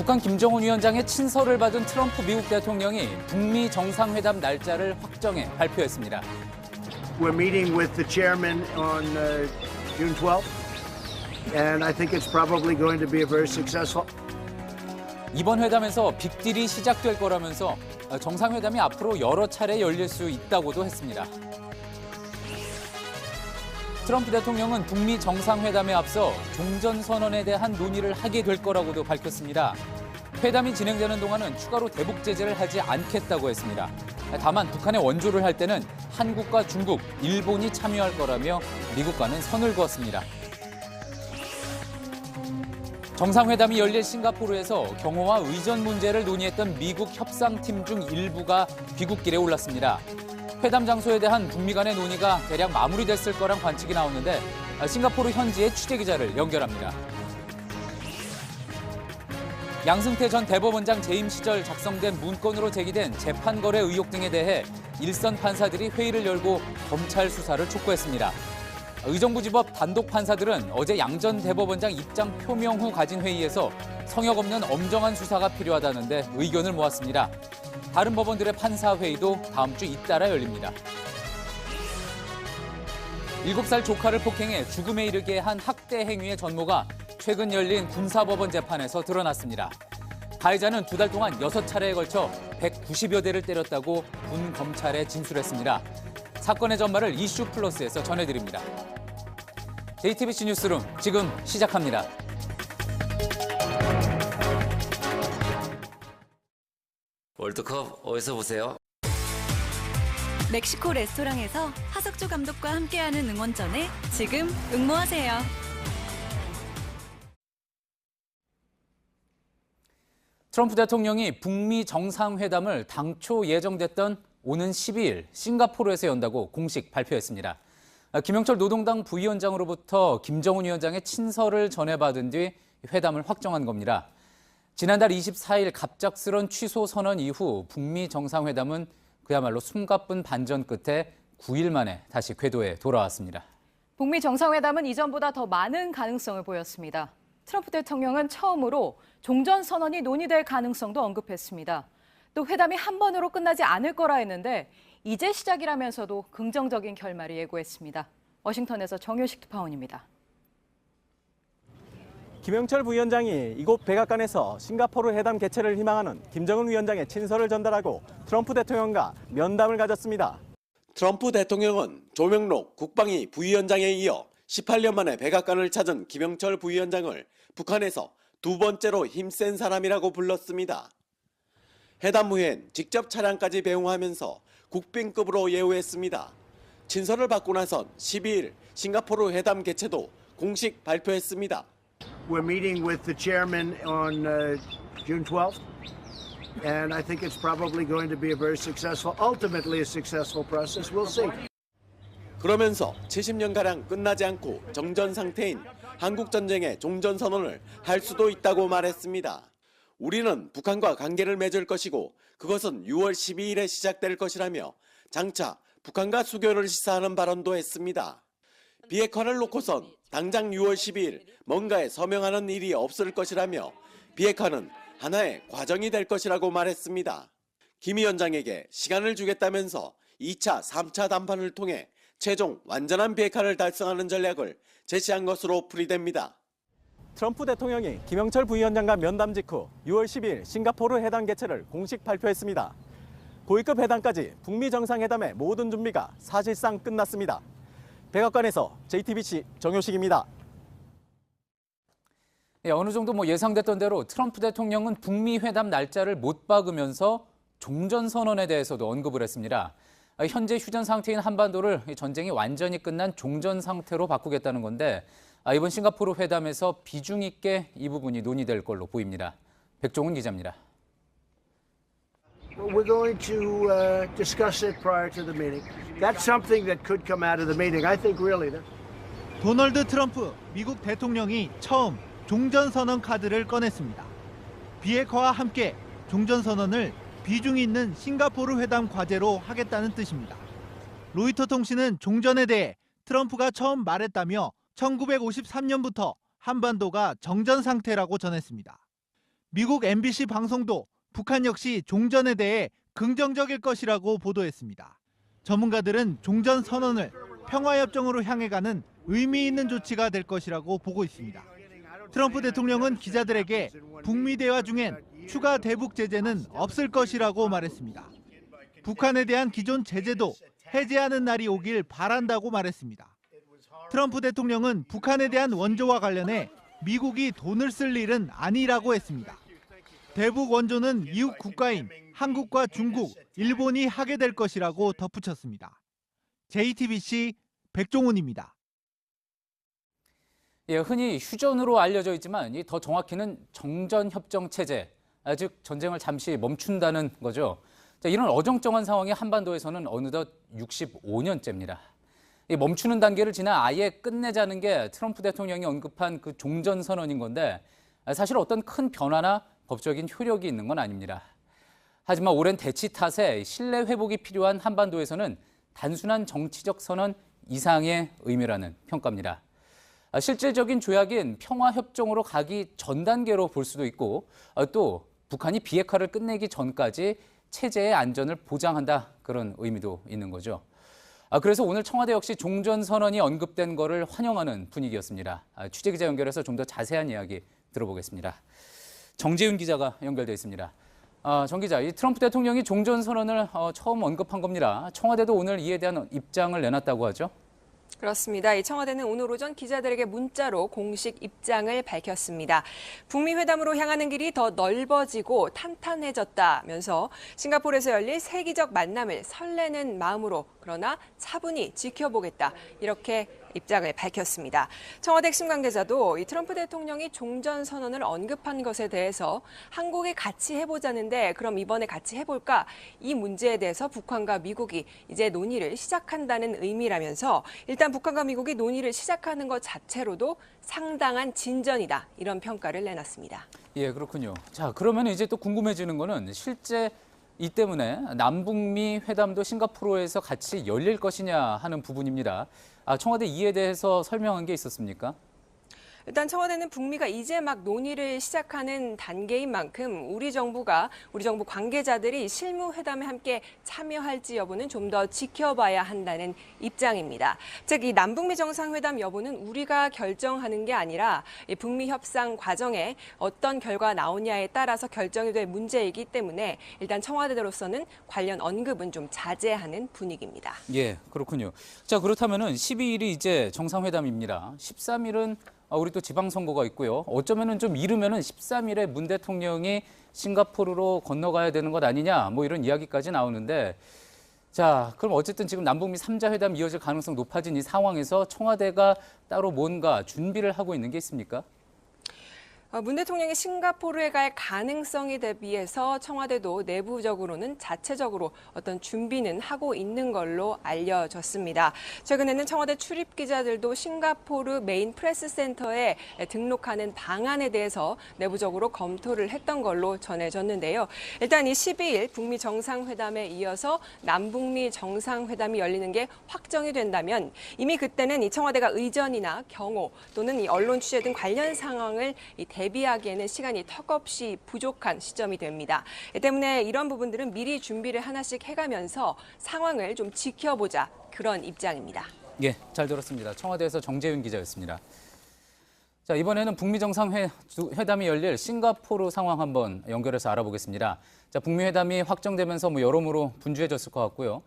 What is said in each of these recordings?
북한 김정은 위원장의 친서를 받은 트럼프 미국 대통령이 북미 정상회담 날짜를 확정해 발표했습니다. We're meeting with the chairman on June 12th, and I think it's probably going to be a very successful. 이번 회담에서 빅딜이 시작될 거라면서 정상회담이 앞으로 여러 차례 열릴 수 있다고도 했습니다. 트럼프 대통령은 북미 정상회담에 앞서 종전선언에 대한 논의를 하게 될 거라고도 밝혔습니다. 회담이 진행되는 동안은 추가로 대북 제재를 하지 않겠다고 했습니다. 다만 북한에 원조를 할 때는 한국과 중국, 일본이 참여할 거라며 미국과는 선을 그었습니다. 정상회담이 열릴 싱가포르에서 경호와 의전 문제를 논의했던 미국 협상팀 중 일부가 귀국길에 올랐습니다. 회담 장소에 대한 북미 간의 논의가 대략 마무리됐을 거란 관측이 나오는데 싱가포르 현지의 취재기자를 연결합니다. 양승태 전 대법원장 재임 시절 작성된 문건으로 제기된 재판 거래 의혹 등에 대해 일선 판사들이 회의를 열고 검찰 수사를 촉구했습니다. 의정부지법 단독 판사들은 어제 양 전 대법원장 입장 표명 후 가진 회의에서 성역 없는 엄정한 수사가 필요하다는데 의견을 모았습니다. 다른 법원들의 판사 회의도 다음 주 잇따라 열립니다. 7살 조카를 폭행해 죽음에 이르게 한 학대 행위의 전모가 최근 열린 군사법원 재판에서 드러났습니다. 가해자는 2달 동안 6차례에 걸쳐 190여 대를 때렸다고 군 검찰에 진술했습니다. 사건의 전말을 이슈 플러스에서 전해드립니다. JTBC 뉴스룸 지금 시작합니다. 월드컵 어디서 보세요? 멕시코 레스토랑에서 하석조 감독과 함께하는 응원전에 지금 응모하세요. 트럼프 대통령이 북미 정상회담을 당초 예정됐던 오는 12일 싱가포르에서 연다고 공식 발표했습니다. 김영철 노동당 부위원장으로부터 김정은 위원장의 친서를 전해받은 뒤 회담을 확정한 겁니다. 지난달 24일 갑작스런 취소 선언 이후 북미 정상회담은 그야말로 숨가쁜 반전 끝에 9일 만에 다시 궤도에 돌아왔습니다. 북미 정상회담은 이전보다 더 많은 가능성을 보였습니다. 트럼프 대통령은 처음으로 종전선언이 논의될 가능성도 언급했습니다. 또 회담이 한 번으로 끝나지 않을 거라 했는데 이제 시작이라면서도 긍정적인 결말을 예고했습니다. 워싱턴에서 정효식 특파원입니다. 김영철 부위원장이 이곳 백악관에서 싱가포르 회담 개최를 희망하는 김정은 위원장의 친서를 전달하고 트럼프 대통령과 면담을 가졌습니다. 트럼프 대통령은 조명록 국방위 부위원장에 이어 18년 만에 백악관을 찾은 김영철 부위원장을 북한에서 2번째로 힘센 사람이라고 불렀습니다. 회담 후엔 직접 차량까지 배웅하면서 국빈급으로 예우했습니다. 친서를 받고 나선 12일 싱가포르 회담 개최도 공식 발표했습니다. We're meeting with the chairman on June 12th, and I think it's probably going to be a very successful, ultimately a successful process. We'll see. 그러면서 70년가량 끝나지 않고 정전 상태인 한국전쟁의 종전선언을 할 수도 있다고 말했습니다. 우리는 북한과 관계를 맺을 것이고 그것은 6월 12일에 시작될 것이라며 장차 북한과 수교를 시사하는 발언도 했습니다. 비핵화를 놓고선 당장 6월 12일 뭔가에 서명하는 일이 없을 것이라며 비핵화는 하나의 과정이 될 것이라고 말했습니다. 김 위원장에게 시간을 주겠다면서 2차, 3차 담판을 통해 최종 완전한 비핵화를 달성하는 전략을 제시한 것으로 풀이됩니다. 트럼프 대통령이 김영철 부위원장과 면담 직후 6월 10일 싱가포르 회담 개최를 공식 발표했습니다. 고위급 회담까지 북미 정상회담의 모든 준비가 사실상 끝났습니다. 백악관에서 JTBC 정효식입니다. 어느 정도 예상됐던 대로 트럼프 대통령은 북미 회담 날짜를 못 박으면서 종전선언에 대해서도 언급을 했습니다. 현재 휴전 상태인 한반도를 전쟁이 완전히 끝난 종전 상태로 바꾸겠다는 건데 이번 싱가포르 회담에서 비중 있게 이 부분이 논의될 걸로 보입니다. 백종훈 기자입니다. We're going to discuss it prior to the meeting. That's something that could come out of the meeting. I think really that. 도널드 트럼프 미국 대통령이 처음 종전선언 카드를 꺼냈습니다. 비핵화와 함께 종전선언을 비중 있는 싱가포르 회담 과제로 하겠다는 뜻입니다. 로이터 통신은 종전에 대해 트럼프가 처음 말했다며 1953년부터 한반도가 정전 상태라고 전했습니다. 미국 MBC 방송도 북한 역시 종전에 대해 긍정적일 것이라고 보도했습니다. 전문가들은 종전 선언을 평화협정으로 향해 가는 의미 있는 조치가 될 것이라고 보고 있습니다. 트럼프 대통령은 기자들에게 북미 대화 중엔 추가 대북 제재는 없을 것이라고 말했습니다. 북한에 대한 기존 제재도 해제하는 날이 오길 바란다고 말했습니다. 트럼프 대통령은 북한에 대한 원조와 관련해 미국이 돈을 쓸 일은 아니라고 했습니다. 대북 원조는 이웃 국가인 한국과 중국, 일본이 하게 될 것이라고 덧붙였습니다. JTBC 백종훈입니다. 예, 흔히 휴전으로 알려져 있지만 더 정확히는 정전협정 체제, 즉 전쟁을 잠시 멈춘다는 거죠. 자, 이런 어정쩡한 상황이 한반도에서는 어느덧 65년째입니다. 이 멈추는 단계를 지나 아예 끝내자는 게 트럼프 대통령이 언급한 그 종전선언인 건데 사실 어떤 큰 변화나 법적인 효력이 있는 건 아닙니다. 하지만 오랜 대치 탓에 신뢰 회복이 필요한 한반도에서는 단순한 정치적 선언 이상의 의미라는 평가입니다. 실질적인 조약인 평화협정으로 가기 전 단계로 볼 수도 있고 또 북한이 비핵화를 끝내기 전까지 체제의 안전을 보장한다 그런 의미도 있는 거죠. 그래서 오늘 청와대 역시 종전선언이 언급된 거를 환영하는 분위기였습니다. 취재기자 연결해서 좀 더 자세한 이야기 들어보겠습니다. 정재윤 기자가 연결돼 있습니다. 정 기자, 이 트럼프 대통령이 종전선언을 처음 언급한 겁니다. 청와대도 오늘 이에 대한 입장을 내놨다고 하죠? 그렇습니다. 이 청와대는 오늘 오전 기자들에게 문자로 공식 입장을 밝혔습니다. 북미 회담으로 향하는 길이 더 넓어지고 탄탄해졌다면서 싱가포르에서 열릴 세기적 만남을 설레는 마음으로 그러나 차분히 지켜보겠다. 이렇게 입장을 밝혔습니다. 청와대 핵심 관계자도 이 트럼프 대통령이 종전선언을 언급한 것에 대해서 한국이 같이 해보자는데 그럼 이번에 같이 해볼까? 이 문제에 대해서 북한과 미국이 이제 논의를 시작한다는 의미라면서 일단 북한과 미국이 논의를 시작하는 것 자체로도 상당한 진전이다. 이런 평가를 내놨습니다. 예, 그렇군요. 자, 그러면 이제 또 궁금해지는 거는 실제 이 때문에 남북미 회담도 싱가포르에서 같이 열릴 것이냐 하는 부분입니다. 청와대 이에 대해서 설명한 게 있었습니까? 일단 청와대는 북미가 이제 막 논의를 시작하는 단계인 만큼 우리 정부 관계자들이 실무회담에 함께 참여할지 여부는 좀 더 지켜봐야 한다는 입장입니다. 즉, 이 남북미 정상회담 여부는 우리가 결정하는 게 아니라 이 북미 협상 과정에 어떤 결과 나오냐에 따라서 결정이 될 문제이기 때문에 일단 청와대로서는 관련 언급은 좀 자제하는 분위기입니다. 예, 그렇군요. 자, 그렇다면은 12일이 이제 정상회담입니다. 13일은 우리 또 지방선거가 있고요. 어쩌면은 좀 이르면은 13일에 문 대통령이 싱가포르로 건너가야 되는 것 아니냐, 뭐 이런 이야기까지 나오는데, 자, 그럼 어쨌든 지금 남북미 3자 회담 이어질 가능성 높아진 이 상황에서 청와대가 따로 뭔가 준비를 하고 있는 게 있습니까? 문 대통령이 싱가포르에 갈 가능성에 대비해서 청와대도 내부적으로는 자체적으로 어떤 준비는 하고 있는 걸로 알려졌습니다. 최근에는 청와대 출입 기자들도 싱가포르 메인 프레스 센터에 등록하는 방안에 대해서 내부적으로 검토를 했던 걸로 전해졌는데요. 일단 이 12일 북미 정상회담에 이어서 남북미 정상회담이 열리는 게 확정이 된다면 이미 그때는 이 청와대가 의전이나 경호 또는 이 언론 취재 등 관련 상황을 대비하기에는 시간이 턱없이 부족한 시점이 됩니다. 때문에 이런 부분들은 미리 준비를 하나씩 해가면서 상황을 좀 지켜보자 그런 입장입니다. 예, 잘 들었습니다. 청와대에서 정재윤 기자였습니다. 자, 이번에는 북미 정상회담이 열릴 싱가포르 상황 한번 연결해서 알아보겠습니다. 자, 북미 회담이 확정되면서 여러모로 분주해졌을 것 같고요.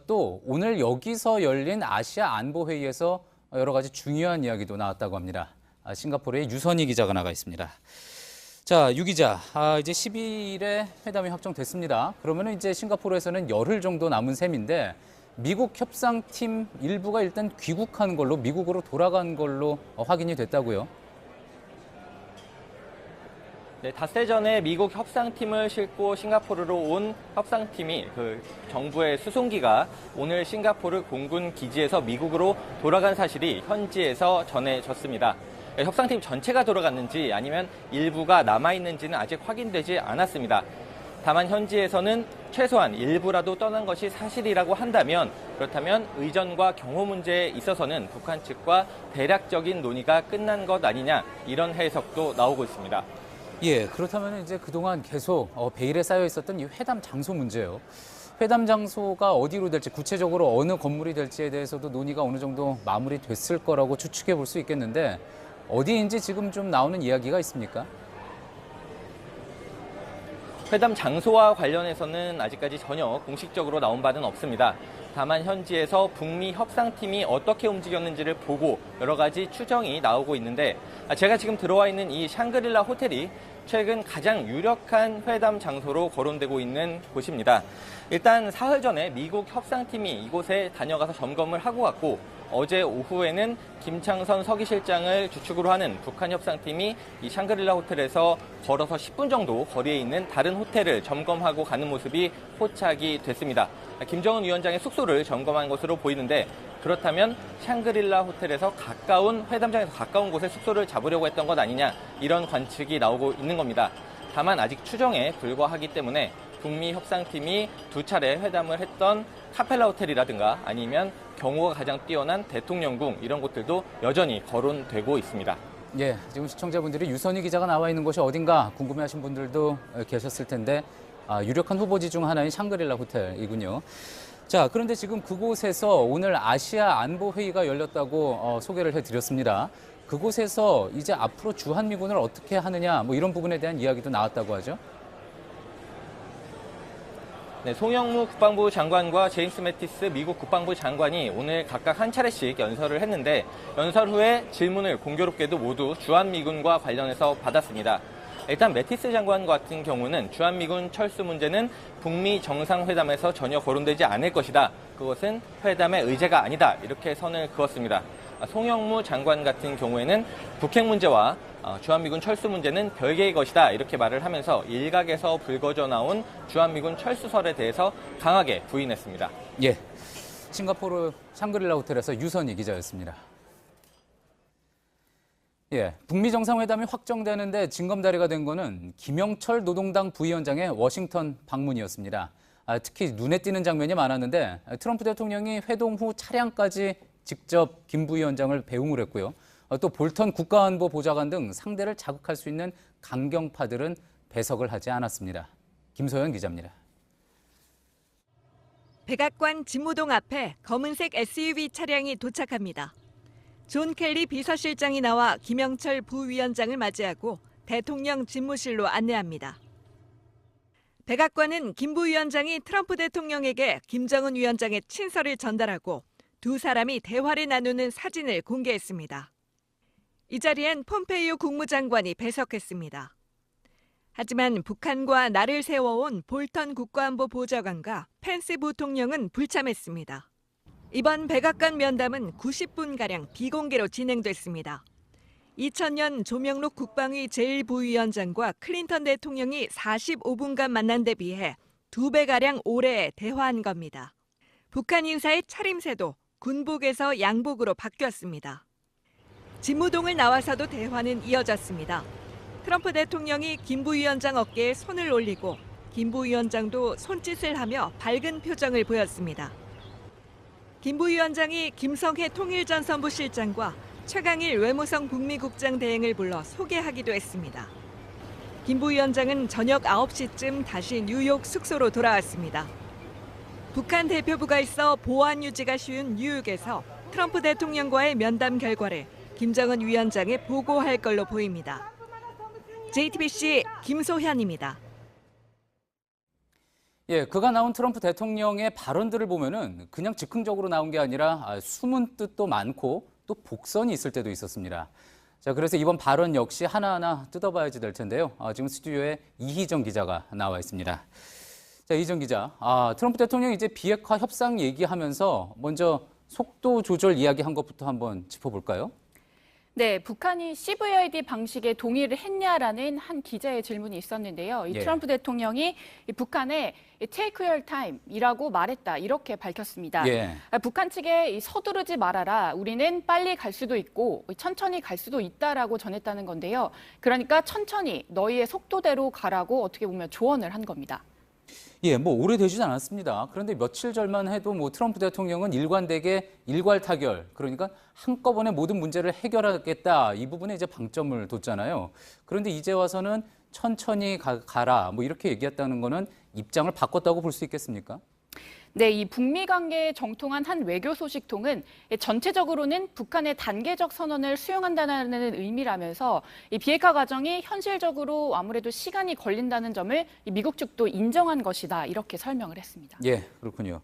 또 오늘 여기서 열린 아시아 안보 회의에서 여러 가지 중요한 이야기도 나왔다고 합니다. 싱가포르의 유선희 기자가 나가 있습니다. 자, 유 기자, 이제 12일에 회담이 확정됐습니다. 그러면 이제 싱가포르에서는 열흘 정도 남은 셈인데 미국 협상팀 일부가 일단 귀국한 걸로 미국으로 돌아간 걸로 확인이 됐다고요? 네, 닷새 전에 미국 협상팀을 싣고 싱가포르로 온 협상팀이 정부의 수송기가 오늘 싱가포르 공군 기지에서 미국으로 돌아간 사실이 현지에서 전해졌습니다. 협상팀 전체가 돌아갔는지 아니면 일부가 남아있는지는 아직 확인되지 않았습니다. 다만 현지에서는 최소한 일부라도 떠난 것이 사실이라고 한다면 그렇다면 의전과 경호 문제에 있어서는 북한 측과 대략적인 논의가 끝난 것 아니냐 이런 해석도 나오고 있습니다. 예, 그렇다면 이제 그동안 계속 베일에 쌓여 있었던 이 회담 장소 문제요. 회담 장소가 어디로 될지, 구체적으로 어느 건물이 될지에 대해서도 논의가 어느 정도 마무리됐을 거라고 추측해 볼 수 있겠는데 어디인지 지금 좀 나오는 이야기가 있습니까? 회담 장소와 관련해서는 아직까지 전혀 공식적으로 나온 바는 없습니다. 다만 현지에서 북미 협상팀이 어떻게 움직였는지를 보고 여러 가지 추정이 나오고 있는데 제가 지금 들어와 있는 이 샹그릴라 호텔이 최근 가장 유력한 회담 장소로 거론되고 있는 곳입니다. 일단 사흘 전에 미국 협상팀이 이곳에 다녀가서 점검을 하고 갔고 어제 오후에는 김창선 서기실장을 주축으로 하는 북한 협상팀이 이 샹그릴라 호텔에서 걸어서 10분 정도 거리에 있는 다른 호텔을 점검하고 가는 모습이 포착이 됐습니다. 김정은 위원장의 숙소를 점검한 것으로 보이는데 그렇다면 샹그릴라 호텔에서 가까운 회담장에서 가까운 곳에 숙소를 잡으려고 했던 것 아니냐 이런 관측이 나오고 있는 겁니다. 다만 아직 추정에 불과하기 때문에 북미 협상팀이 두 차례 회담을 했던 카펠라 호텔이라든가 아니면 경호가 가장 뛰어난 대통령궁 이런 곳들도 여전히 거론되고 있습니다. 예, 지금 시청자분들이 유선희 기자가 나와 있는 곳이 어딘가 궁금해하신 분들도 계셨을 텐데 유력한 후보지 중 하나인 샹그릴라 호텔이군요. 자, 그런데 지금 그곳에서 오늘 아시아 안보 회의가 열렸다고 소개를 해드렸습니다. 그곳에서 이제 앞으로 주한미군을 어떻게 하느냐 뭐 이런 부분에 대한 이야기도 나왔다고 하죠. 네, 송영무 국방부 장관과 제임스 매티스 미국 국방부 장관이 오늘 각각 한 차례씩 연설을 했는데 연설 후에 질문을 공교롭게도 모두 주한미군과 관련해서 받았습니다. 일단 매티스 장관 같은 경우는 주한미군 철수 문제는 북미 정상회담에서 전혀 거론되지 않을 것이다. 그것은 회담의 의제가 아니다. 이렇게 선을 그었습니다. 송영무 장관 같은 경우에는 북핵 문제와 주한미군 철수 문제는 별개의 것이다. 이렇게 말을 하면서 일각에서 불거져 나온 주한미군 철수설에 대해서 강하게 부인했습니다. 예, 싱가포르 샹그릴라 호텔에서 유선희 기자였습니다. 예, 북미 정상회담이 확정되는데 징검다리가 된 거는 김영철 노동당 부위원장의 워싱턴 방문이었습니다. 특히 눈에 띄는 장면이 많았는데 트럼프 대통령이 회동 후 차량까지 직접 김 부위원장을 배웅을 했고요. 또 볼턴 국가안보 보좌관 등 상대를 자극할 수 있는 강경파들은 배석을 하지 않았습니다. 김소연 기자입니다. 백악관 집무동 앞에 검은색 SUV 차량이 도착합니다. 존 켈리 비서실장이 나와 김영철 부위원장을 맞이하고 대통령 집무실로 안내합니다. 백악관은 김 부위원장이 트럼프 대통령에게 김정은 위원장의 친서를 전달하고 두 사람이 대화를 나누는 사진을 공개했습니다. 이 자리엔 폼페이오 국무장관이 배석했습니다. 하지만 북한과 날을 세워온 볼턴 국가안보 보좌관과 펜스 부통령은 불참했습니다. 이번 백악관 면담은 90분가량 비공개로 진행됐습니다. 2000년 조명록 국방위 제1부위원장과 클린턴 대통령이 45분간 만난 데 비해 2배가량 오래 대화한 겁니다. 북한 인사의 차림새도 군복에서 양복으로 바뀌었습니다. 집무동을 나와서도 대화는 이어졌습니다. 트럼프 대통령이 김 부위원장 어깨에 손을 올리고 김 부위원장도 손짓을 하며 밝은 표정을 보였습니다. 김 부위원장이 김성해 통일전선부 실장과 최강일 외무성 북미국장 대행을 불러 소개하기도 했습니다. 김 부위원장은 저녁 9시쯤 다시 뉴욕 숙소로 돌아왔습니다. 북한 대표부가 있어 보안 유지가 쉬운 뉴욕에서 트럼프 대통령과의 면담 결과를 김정은 위원장에 보고할 걸로 보입니다. JTBC 김소현입니다. 예, 그가 나온 트럼프 대통령의 발언들을 보면은 그냥 즉흥적으로 나온 게 아니라 숨은 뜻도 많고 또 복선이 있을 때도 있었습니다. 자, 그래서 이번 발언 역시 하나하나 뜯어봐야지 될 텐데요. 지금 스튜디오에 이희정 기자가 나와 있습니다. 자, 이희정 기자, 트럼프 대통령이 이제 비핵화 협상 얘기하면서 먼저 속도 조절 이야기한 것부터 한번 짚어볼까요? 네, 북한이 CVID 방식에 동의를 했냐라는 한 기자의 질문이 있었는데요. 이 트럼프 대통령이 북한에 take your time이라고 말했다, 이렇게 밝혔습니다. 북한 측에 서두르지 말아라, 우리는 빨리 갈 수도 있고 천천히 갈 수도 있다라고 전했다는 건데요. 그러니까 천천히 너희의 속도대로 가라고 어떻게 보면 조언을 한 겁니다. 예, 뭐 오래되진 않았습니다. 그런데 며칠 전만 해도 뭐 트럼프 대통령은 일관되게 일괄 타결, 그러니까 한꺼번에 모든 문제를 해결하겠다, 이 부분에 이제 방점을 뒀잖아요. 그런데 이제 와서는 천천히 가라, 뭐 이렇게 얘기했다는 거는 입장을 바꿨다고 볼 수 있겠습니까? 네, 이 북미 관계에 정통한 한 외교 소식통은 전체적으로는 북한의 단계적 선언을 수용한다는 의미라면서 이 비핵화 과정이 현실적으로 아무래도 시간이 걸린다는 점을 미국 측도 인정한 것이다, 이렇게 설명을 했습니다. 예, 그렇군요.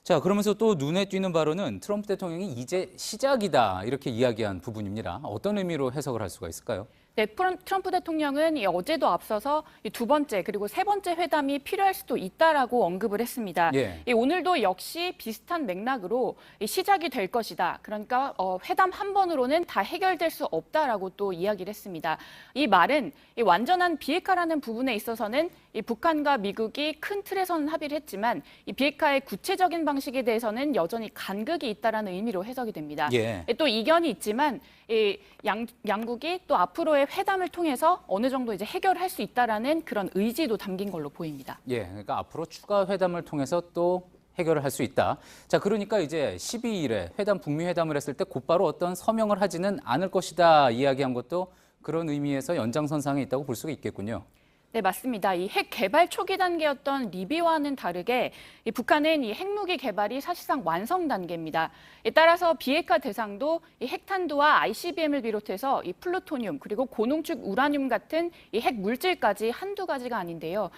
자, 그러면서 또 눈에 띄는 바로는 트럼프 대통령이 이제 시작이다, 이렇게 이야기한 부분입니다. 어떤 의미로 해석을 할 수가 있을까요? 네, 트럼프 대통령은 어제도 앞서서 두 번째 그리고 세 번째 회담이 필요할 수도 있다라고 언급을 했습니다. 예. 오늘도 역시 비슷한 맥락으로 시작이 될 것이다. 그러니까 회담 한 번으로는 다 해결될 수 없다라고 또 이야기를 했습니다. 이 말은 완전한 비핵화라는 부분에 있어서는 북한과 미국이 큰 틀에서는 합의를 했지만 이 비핵화의 구체적인 방식에 대해서는 여전히 간극이 있다라는 의미로 해석이 됩니다. 예. 또 이견이 있지만 양국이 또 앞으로의 회담을 통해서 어느 정도 이제 해결할 수 있다라는 그런 의지도 담긴 걸로 보입니다. 예, 그러니까 앞으로 추가 회담을 통해서 또 해결을 할 수 있다. 자, 그러니까 이제 12일에 북미 회담을 했을 때 곧바로 어떤 서명을 하지는 않을 것이다 이야기한 것도 그런 의미에서 연장선상에 있다고 볼 수가 있겠군요. 네, 맞습니다. 이 핵 개발 초기 단계였던 리비와는 다르게 북한은 이 핵무기 개발이 사실상 완성 단계입니다. 따라서 비핵화 대상도 이 핵탄두와 ICBM을 비롯해서 이 플루토늄 그리고 고농축 우라늄 같은 이 핵 물질까지 한두 가지가 아닌데요.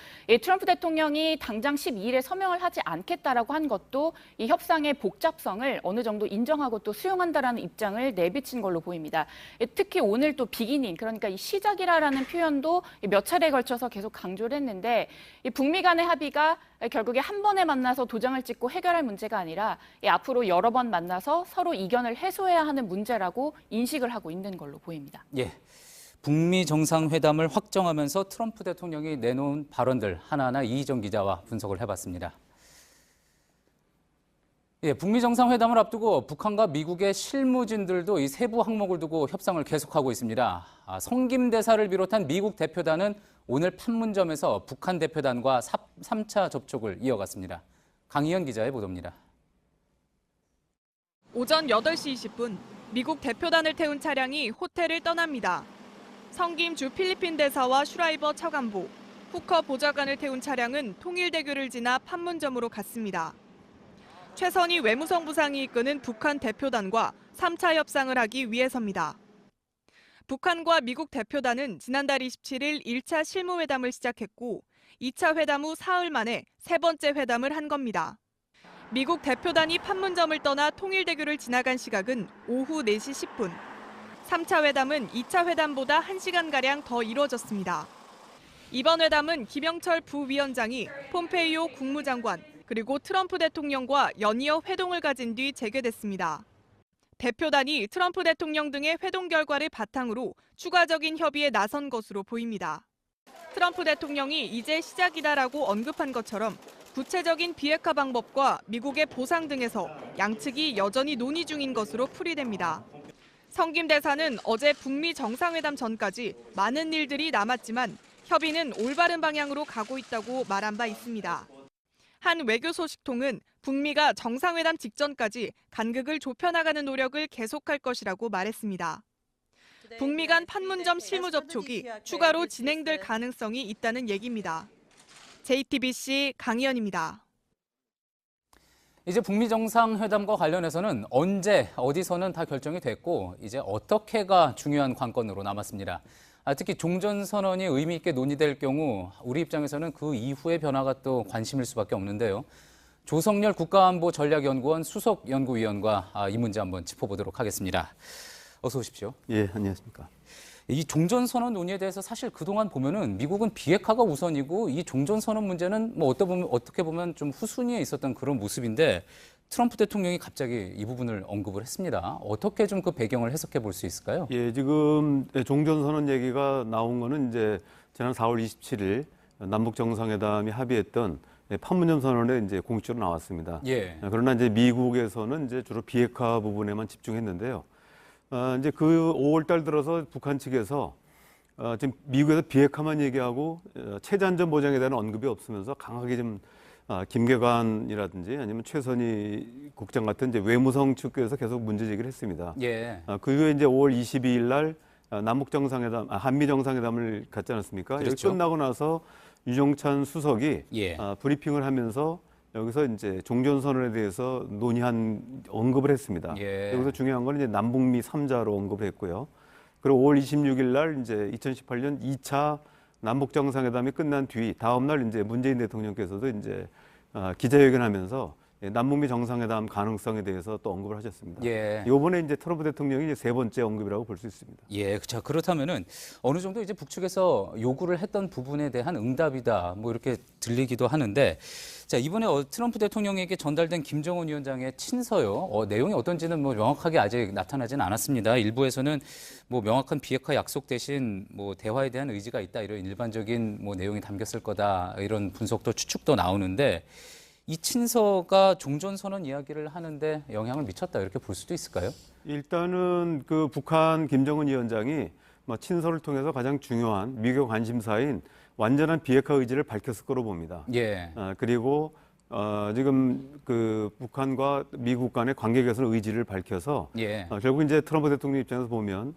트럼프 대통령이 당장 12일에 서명을 하지 않겠다라고 한 것도 이 협상의 복잡성을 어느 정도 인정하고 또 수용한다라는 입장을 내비친 걸로 보입니다. 특히 오늘 또 비기닝, 그러니까 이 시작이라는 표현도 몇 차례에 걸쳐서 계속 강조를 했는데 이 북미 간의 합의가 결국에 한 번에 만나서 도장을 찍고 해결할 문제가 아니라 앞으로 여러 번 만나서 서로 이견을 해소해야 하는 문제라고 인식을 하고 있는 걸로 보입니다. 예, 북미 정상회담을 확정하면서 트럼프 대통령이 내놓은 발언들 하나하나 이희정 기자와 분석을 해봤습니다. 예, 북미 정상회담을 앞두고 북한과 미국의 실무진들도 이 세부 항목을 두고 협상을 계속하고 있습니다. 성김 대사를 비롯한 미국 대표단은 오늘 판문점에서 북한 대표단과 3차 접촉을 이어갔습니다. 강희연 기자의 보도입니다. 오전 8시 20분 미국 대표단을 태운 차량이 호텔을 떠납니다. 성김 주 필리핀 대사와 슈라이버 차관보, 후커 보좌관을 태운 차량은 통일대교를 지나 판문점으로 갔습니다. 최선희 외무성부상이 이끄는 북한 대표단과 3차 협상을 하기 위해서입니다. 북한과 미국 대표단은 지난달 27일 1차 실무회담을 시작했고 2차 회담 후 사흘 만에 세 번째 회담을 한 겁니다. 미국 대표단이 판문점을 떠나 통일대교를 지나간 시각은 오후 4시 10분. 3차 회담은 2차 회담보다 1시간가량 더 이뤄졌습니다. 이번 회담은 김영철 부위원장이 폼페이오 국무장관 그리고 트럼프 대통령과 연이어 회동을 가진 뒤 재개됐습니다. 대표단이 트럼프 대통령 등의 회동 결과를 바탕으로 추가적인 협의에 나선 것으로 보입니다. 트럼프 대통령이 이제 시작이다라고 언급한 것처럼 구체적인 비핵화 방법과 미국의 보상 등에서 양측이 여전히 논의 중인 것으로 풀이됩니다. 성김 대사는 어제 북미 정상회담 전까지 많은 일들이 남았지만 협의는 올바른 방향으로 가고 있다고 말한 바 있습니다. 한 외교 소식통은 북미가 정상회담 직전까지 간극을 좁혀나가는 노력을 계속할 것이라고 말했습니다. 북미 간 판문점 실무 접촉이 추가로 진행될 가능성이 있다는 얘기입니다. JTBC 강희연입니다. 이제 북미 정상회담과 관련해서는 언제, 어디서는 다 결정이 됐고 이제 어떻게가 중요한 관건으로 남았습니다. 특히 종전선언이 의미 있게 논의될 경우 우리 입장에서는 그 이후의 변화가 또 관심일 수밖에 없는데요. 조성열 국가안보전략연구원 수석연구위원과 이 문제 한번 짚어보도록 하겠습니다. 어서 오십시오. 예, 안녕하십니까. 이 종전선언 논의에 대해서 사실 그동안 보면은 미국은 비핵화가 우선이고 이 종전선언 문제는 뭐 어떻게 보면 좀 후순위에 있었던 그런 모습인데 트럼프 대통령이 갑자기 이 부분을 언급을 했습니다. 어떻게 좀 그 배경을 해석해 볼 수 있을까요? 예, 지금 종전선언 얘기가 나온 거는 이제 지난 4월 27일 남북 정상회담이 합의했던 판문점 선언에 이제 공식적으로 나왔습니다. 예. 그러나 이제 미국에서는 이제 주로 비핵화 부분에만 집중했는데요. 이제 그 5월 달 들어서 북한 측에서 지금 미국에서 비핵화만 얘기하고 체제 안전 보장에 대한 언급이 없으면서 강하게 좀 김계관이라든지 아니면 최선희 국장 같은 이제 외무성 측에서 계속 문제 제기를 했습니다. 예. 그 이후에 이제 5월 22일 날 남북 정상회담, 한미 정상회담을 갖지 않았습니까? 그렇죠. 여기 끝나고 나서 유종찬 수석이 예. 브리핑을 하면서 여기서 이제 종전선언에 대해서 언급을 했습니다. 예. 여기서 중요한 건 이제 남북미 3자로 언급을 했고요. 그리고 5월 26일 날 이제 2018년 2차 남북 정상회담이 끝난 뒤 다음 날 이제 문재인 대통령께서도 이제 기자회견하면서 남북미 정상회담 가능성에 대해서 또 언급을 하셨습니다. 예. 이번에 이제 트럼프 대통령이 이제 세 번째 언급이라고 볼 수 있습니다. 예, 자 그렇다면은 어느 정도 이제 북측에서 요구를 했던 부분에 대한 응답이다, 뭐 이렇게 들리기도 하는데, 자 이번에 트럼프 대통령에게 전달된 김정은 위원장의 친서요, 내용이 어떤지는 뭐 명확하게 아직 나타나지는 않았습니다. 일부에서는 뭐 명확한 비핵화 약속 대신 뭐 대화에 대한 의지가 있다, 이런 일반적인 뭐 내용이 담겼을 거다, 이런 분석도 추측도 나오는데. 이 친서가 종전선언 이야기를 하는데 영향을 미쳤다, 이렇게 볼 수도 있을까요? 일단은 그 북한 김정은 위원장이 친서를 통해서 가장 중요한 미국 관심사인 완전한 비핵화 의지를 밝혔을 거로 봅니다. 예. 그리고 지금 그 북한과 미국 간의 관계 개선 의지를 밝혀서 예. 결국 이제 트럼프 대통령 입장에서 보면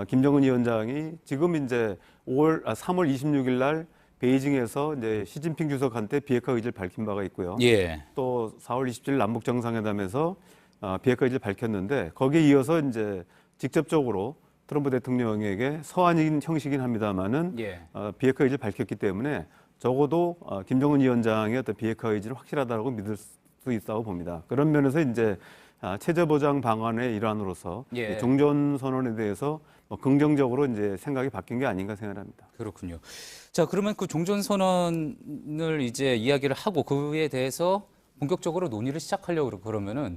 김정은 위원장이 지금 이제 3월 26일 날 베이징에서 이제 시진핑 주석한테 비핵화 의지를 밝힌 바가 있고요. 예. 또 4월 27일 남북 정상회담에서 비핵화 의지를 밝혔는데 거기에 이어서 이제 직접적으로 트럼프 대통령에게 서한인 형식이긴 합니다만은 예. 비핵화 의지를 밝혔기 때문에 적어도 김정은 위원장의 어떤 비핵화 의지를 확실하다고 믿을 수 있다고 봅니다. 그런 면에서 이제 체제 보장 방안의 일환으로서 예. 종전 선언에 대해서 긍정적으로 이제 생각이 바뀐 게 아닌가 생각합니다. 그렇군요. 자, 그러면 그 종전선언을 이제 이야기를 하고 그에 대해서 본격적으로 논의를 시작하려고 그러면은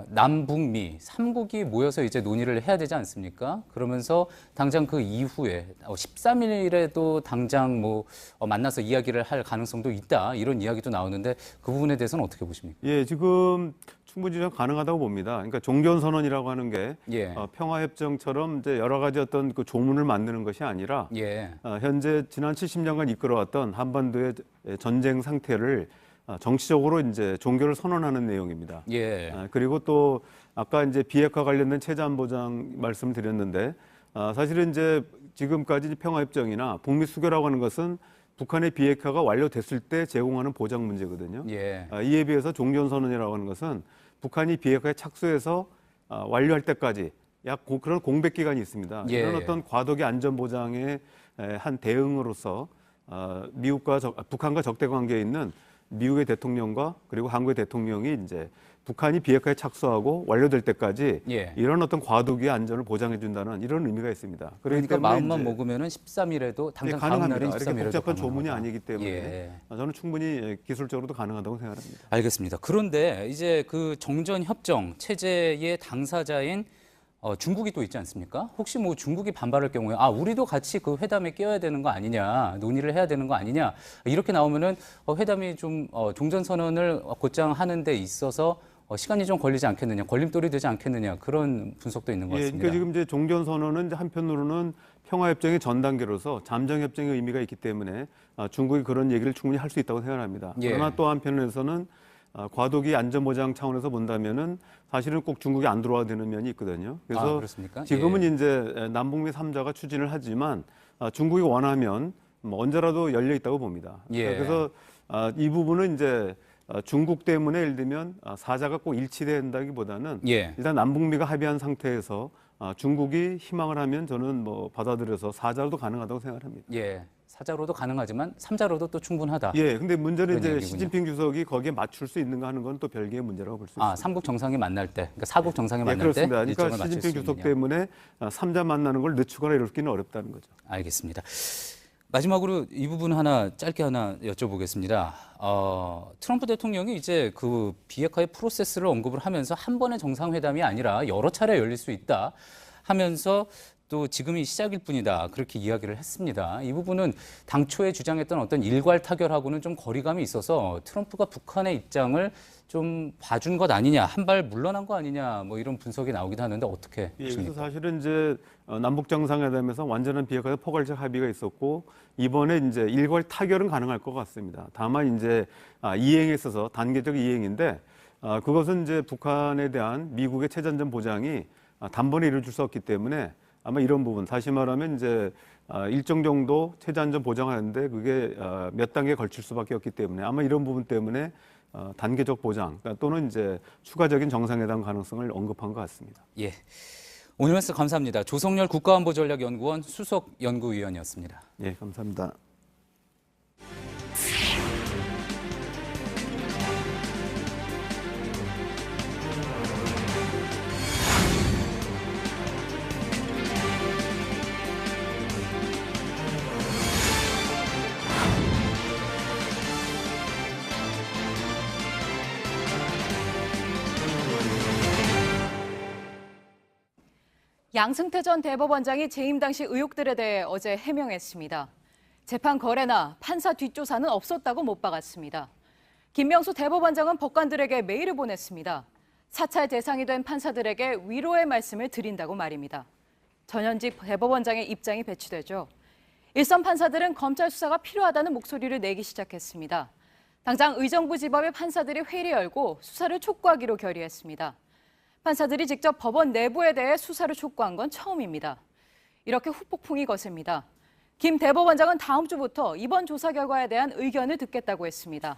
남북미 3국이 모여서 이제 논의를 해야 되지 않습니까? 그러면서 당장 그 이후에 13일에도 당장 뭐 만나서 이야기를 할 가능성도 있다, 이런 이야기도 나오는데 그 부분에 대해서는 어떻게 보십니까? 예, 지금 충분히 좀 가능하다고 봅니다. 그러니까 종전선언이라고 하는 게 예. 평화협정처럼 이제 여러 가지 어떤 그 조문을 만드는 것이 아니라 예. 현재 지난 70년간 이끌어왔던 한반도의 전쟁 상태를 정치적으로 이제 종결을 선언하는 내용입니다. 예. 그리고 또 아까 이제 비핵화 관련된 체제안보장 말씀드렸는데 사실은 이제 지금까지 평화협정이나 북미 수교라고 하는 것은 북한의 비핵화가 완료됐을 때 제공하는 보장 문제거든요. 예. 이에 비해서 종전선언이라고 하는 것은 북한이 비핵화에 착수해서 완료할 때까지 그런 공백 기간이 있습니다. 예. 이런 어떤 과도기 안전 보장의 한 대응으로서 북한과 적대 관계에 있는 미국의 대통령과 그리고 한국의 대통령이 이제 북한이 비핵화에 착수하고 완료될 때까지 예. 이런 어떤 과도기의 안전을 보장해 준다는 이런 의미가 있습니다. 그러니까 마음만 먹으면은 13일에도 당장 다음 날인 13일에도 이렇게 복잡한 가능하다. 조문이 아니기 때문에 예. 저는 충분히 기술적으로도 가능하다고 생각합니다. 알겠습니다. 그런데 이제 그 정전협정 체제의 당사자인 중국이 또 있지 않습니까? 혹시 뭐 중국이 반발할 경우에 우리도 같이 그 회담에 껴야 되는 거 아니냐, 논의를 해야 되는 거 아니냐, 이렇게 나오면은 회담이 좀 종전선언을 곧장 하는 데 있어서 시간이 좀 걸리지 않겠느냐, 걸림돌이 되지 않겠느냐, 그런 분석도 있는 것 같습니다. 그러니까 지금 이제 종전선언은 한편으로는 평화협정의 전 단계로서 잠정협정의 의미가 있기 때문에 중국이 그런 얘기를 충분히 할 수 있다고 생각합니다. 예. 그러나 또 한편에서는 과도기 안전보장 차원에서 본다면은 사실은 꼭 중국이 안 들어와야 되는 면이 있거든요. 그래서 그렇습니까? 지금은 예. 이제 남북미 3자가 추진을 하지만 중국이 원하면 언제라도 열려 있다고 봅니다. 예. 그래서 이 부분은 이제 중국 때문에 예를 들면 사자가 꼭 일치된다기보다는 예. 일단 남북미가 합의한 상태에서 중국이 희망을 하면 저는 뭐 받아들여서 사자로도 가능하다고 생각합니다. 예. 사자로도 가능하지만 삼자로도 또 충분하다. 예, 근데 문제는 이제 얘기군요. 시진핑 주석이 거기에 맞출 수 있는가 하는 건 또 별개의 문제라고 볼 수 있습니다. 삼국 정상이 만날 때, 그러니까 사국 정상이 예, 만날 때 그렇습니다. 그러니까 일정을 맞출 수 시진핑 주석 있느냐. 때문에 3자 만나는 걸 늦추거나 이렇기는 어렵다는 거죠. 알겠습니다. 마지막으로 이 부분 하나 짧게 하나 여쭤보겠습니다. 트럼프 대통령이 이제 그 비핵화의 프로세스를 언급을 하면서 한 번의 정상회담이 아니라 여러 차례 열릴 수 있다 하면서 또 지금이 시작일 뿐이다, 그렇게 이야기를 했습니다. 이 부분은 당초에 주장했던 어떤 일괄 타결하고는 좀 거리감이 있어서 트럼프가 북한의 입장을 좀 봐준 것 아니냐, 한 발 물러난 거 아니냐, 뭐 이런 분석이 나오기도 하는데 어떻게 예, 그래서 보십니까? 사실은 이제 남북 정상회담에서 완전한 비핵화에 포괄적 합의가 있었고 이번에 이제 일괄 타결은 가능할 것 같습니다. 다만 이제 이행에 있어서 단계적 이행인데 그것은 이제 북한에 대한 미국의 체전전 보장이 단번에 이루어질 수 없기 때문에 아마 이런 부분, 다시 말하면 이제 일정 정도 체제안전 보장하는데 그게 몇 단계에 걸칠 수밖에 없기 때문에 아마 이런 부분 때문에 단계적 보장 또는 이제 추가적인 정상회담 가능성을 언급한 것 같습니다. 예, 오늘 말씀 감사합니다. 조성열 국가안보전략연구원 수석 연구위원이었습니다. 예, 감사합니다. 양승태 전 대법원장이 재임 당시 의혹들에 대해 어제 해명했습니다. 재판 거래나 판사 뒷조사는 없었다고 못 박았습니다. 김명수 대법원장은 법관들에게 메일을 보냈습니다. 사찰 대상이 된 판사들에게 위로의 말씀을 드린다고 말입니다. 전현직 대법원장의 입장이 배치되죠. 일선 판사들은 검찰 수사가 필요하다는 목소리를 내기 시작했습니다. 당장 의정부 지법의 판사들이 회의를 열고 수사를 촉구하기로 결의했습니다. 판사들이 직접 법원 내부에 대해 수사를 촉구한 건 처음입니다. 이렇게 후폭풍이 거셉니다. 김 대법원장은 다음 주부터 이번 조사 결과에 대한 의견을 듣겠다고 했습니다.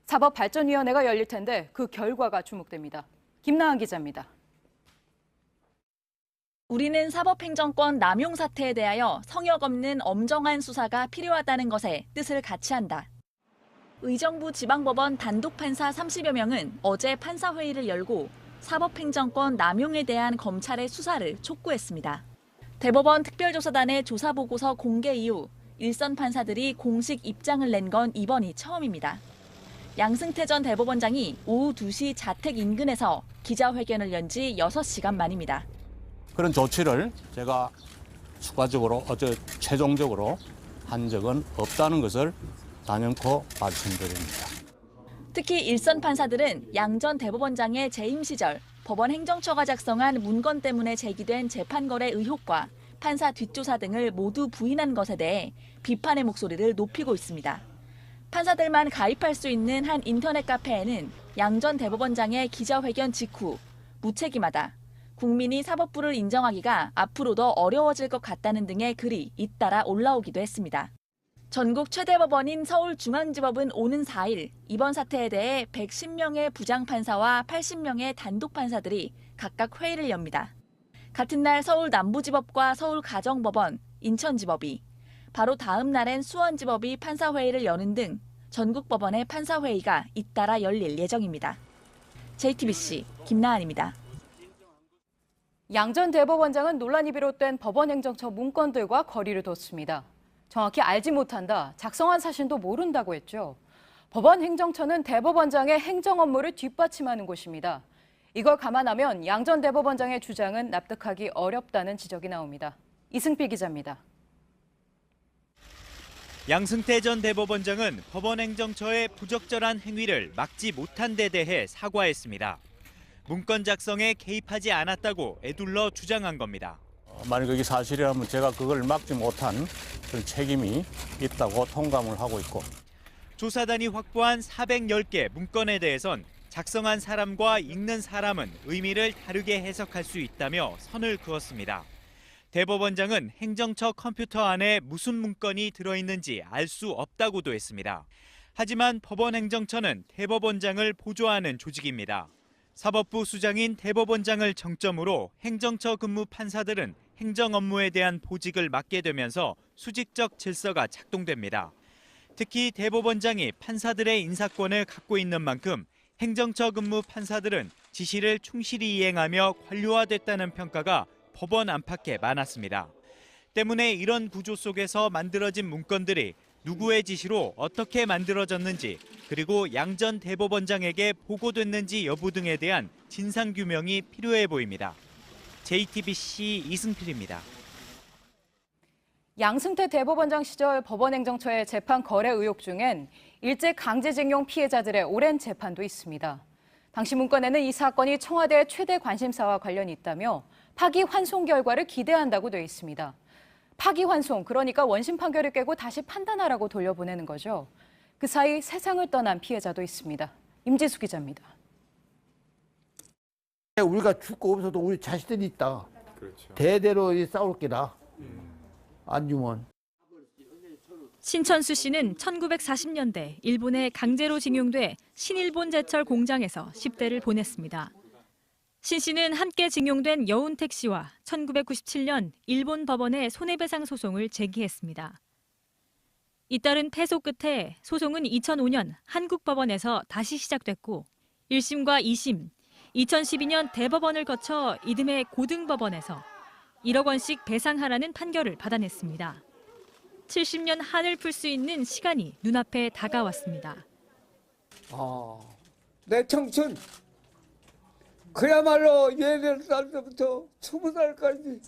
사법발전위원회가 열릴 텐데 그 결과가 주목됩니다. 김나은 기자입니다. 우리는 사법행정권 남용 사태에 대하여 성역 없는 엄정한 수사가 필요하다는 것에 뜻을 같이 한다. 의정부 지방법원 단독판사 30여 명은 어제 판사회의를 열고 사법행정권 남용에 대한 검찰의 수사를 촉구했습니다. 대법원 특별조사단의 조사보고서 공개 이후 일선 판사들이 공식 입장을 낸 건 이번이 처음입니다. 양승태 전 대법원장이 오후 2시 자택 인근에서 기자회견을 연 지 6시간 만입니다. 그런 조치를 제가 추가적으로 최종적으로 한 적은 없다는 것을 단연코 말씀드립니다. 특히 일선 판사들은 양 전 대법원장의 재임 시절 법원 행정처가 작성한 문건 때문에 제기된 재판 거래 의혹과 판사 뒷조사 등을 모두 부인한 것에 대해 비판의 목소리를 높이고 있습니다. 판사들만 가입할 수 있는 한 인터넷 카페에는 양 전 대법원장의 기자회견 직후 무책임하다, 국민이 사법부를 인정하기가 앞으로 더 어려워질 것 같다는 등의 글이 잇따라 올라오기도 했습니다. 전국 최대 법원인 서울중앙지법은 오는 4일 이번 사태에 대해 110명의 부장판사와 80명의 단독판사들이 각각 회의를 엽니다. 같은 날 서울 남부지법과 서울가정법원, 인천지법이, 바로 다음 날엔 수원지법이 판사회의를 여는 등 전국 법원의 판사회의가 잇따라 열릴 예정입니다. JTBC 김나은입니다. 양 전 대법원장은 논란이 비롯된 법원 행정처 문건들과 거리를 뒀습니다. 정확히 알지 못한다, 작성한 사실도 모른다고 했죠. 법원 행정처는 대법원장의 행정 업무를 뒷받침하는 곳입니다. 이걸 감안하면 양 전 대법원장의 주장은 납득하기 어렵다는 지적이 나옵니다. 이승필 기자입니다. 양승태 전 대법원장은 법원 행정처의 부적절한 행위를 막지 못한 데 대해 사과했습니다. 문건 작성에 개입하지 않았다고 애둘러 주장한 겁니다. 만약 그게 사실이라면 제가 그걸 막지 못한 그런 책임이 있다고 통감을 하고 있고. 조사단이 확보한 410개 문건에 대해선 작성한 사람과 읽는 사람은 의미를 다르게 해석할 수 있다며 선을 그었습니다. 대법원장은 행정처 컴퓨터 안에 무슨 문건이 들어있는지 알 수 없다고도 했습니다. 하지만 법원 행정처는 대법원장을 보조하는 조직입니다. 사법부 수장인 대법원장을 정점으로 행정처 근무 판사들은 행정 업무에 대한 보직을 맡게 되면서 수직적 질서가 작동됩니다. 특히 대법원장이 판사들의 인사권을 갖고 있는 만큼 행정처 근무 판사들은 지시를 충실히 이행하며 관료화됐다는 평가가 법원 안팎에 많았습니다. 때문에 이런 구조 속에서 만들어진 문건들이 누구의 지시로 어떻게 만들어졌는지, 그리고 양 전 대법원장에게 보고됐는지 여부 등에 대한 진상규명이 필요해 보입니다. JTBC 이승필입니다. 양승태 대법원장 시절 법원행정처의 재판 거래 의혹 중엔 일제 강제징용 피해자들의 오랜 재판도 있습니다. 당시 문건에는 이 사건이 청와대의 최대 관심사와 관련이 있다며 파기환송 결과를 기대한다고 돼 있습니다. 파기환송, 그러니까 원심 판결을 깨고 다시 판단하라고 돌려보내는 거죠. 그 사이 세상을 떠난 피해자도 있습니다. 임지수 기자입니다. 우리가 죽고 없어도 우리 자식들이 있다. 그렇죠. 대대로 싸울 게다. 안 주면. 신천수 씨는 1940년대 일본에 강제로 징용돼 신일본 제철 공장에서 10대를 보냈습니다. 신 씨는 함께 징용된 여운택 씨와 1997년 일본 법원에 손해배상 소송을 제기했습니다. 잇따른 패소 끝에 소송은 2005년 한국 법원에서 다시 시작됐고 1심과 2심, 2012년 대법원을 거쳐 이듬해 고등법원에서 1억 원씩 배상하라는 판결을 받아냈습니다. 70년 한을 풀 수 있는 시간이 눈앞에 다가왔습니다. 내 청춘, 그야말로 18살 때부터 20살까지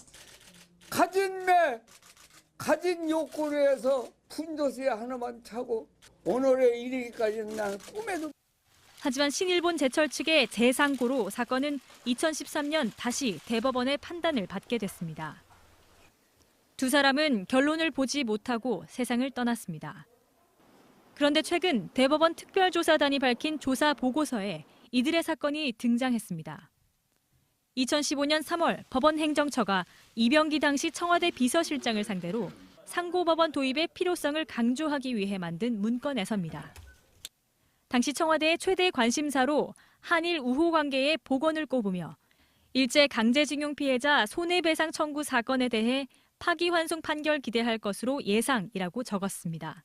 가진 욕구로 해서 푼도시 하나만 차고 오늘에 이르기까지는 난 꿈에도. 하지만 신일본 제철 측의 재상고로 사건은 2013년 다시 대법원의 판단을 받게 됐습니다. 두 사람은 결론을 보지 못하고 세상을 떠났습니다. 그런데 최근 대법원 특별조사단이 밝힌 조사 보고서에 이들의 사건이 등장했습니다. 2015년 3월 법원 행정처가 이병기 당시 청와대 비서실장을 상대로 상고법원 도입의 필요성을 강조하기 위해 만든 문건에서입니다. 당시 청와대의 최대 관심사로 한일 우호 관계의 복원을 꼽으며 일제 강제징용 피해자 손해배상 청구 사건에 대해 파기환송 판결 기대할 것으로 예상이라고 적었습니다.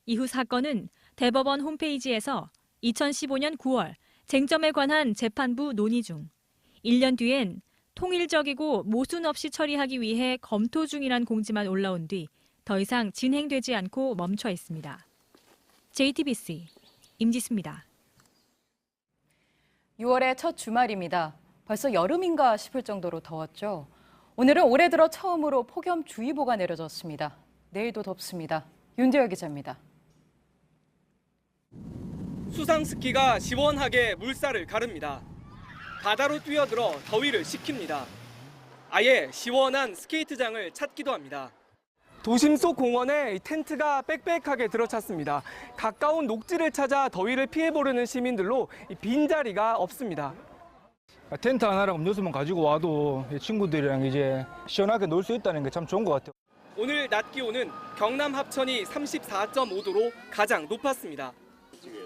이후 사건은 대법원 홈페이지에서 2015년 9월 쟁점에 관한 재판부 논의 중 1년 뒤엔 통일적이고 모순 없이 처리하기 위해 검토 중이란 공지만 올라온 뒤 더 이상 진행되지 않고 멈춰 있습니다. JTBC 임지수입니다. 6월의 첫 주말입니다. 벌써 여름인가 싶을 정도로 더웠죠. 오늘은 올해 들어 처음으로 폭염주의보가 내려졌습니다. 내일도 덥습니다. 윤재열 기자입니다. 수상스키가 시원하게 물살을 가릅니다. 바다로 뛰어들어 더위를 식힙니다. 아예 시원한 스케이트장을 찾기도 합니다. 도심 속 공원에 텐트가 빽빽하게 들어찼습니다. 가까운 녹지를 찾아 더위를 피해보려는 시민들로 빈자리가 없습니다. 텐트 하나랑 음료수만 가지고 와도 친구들이랑 이제 시원하게 놀 수 있다는 게 참 좋은 것 같아요. 오늘 낮 기온은 경남 합천이 34.5도로 가장 높았습니다.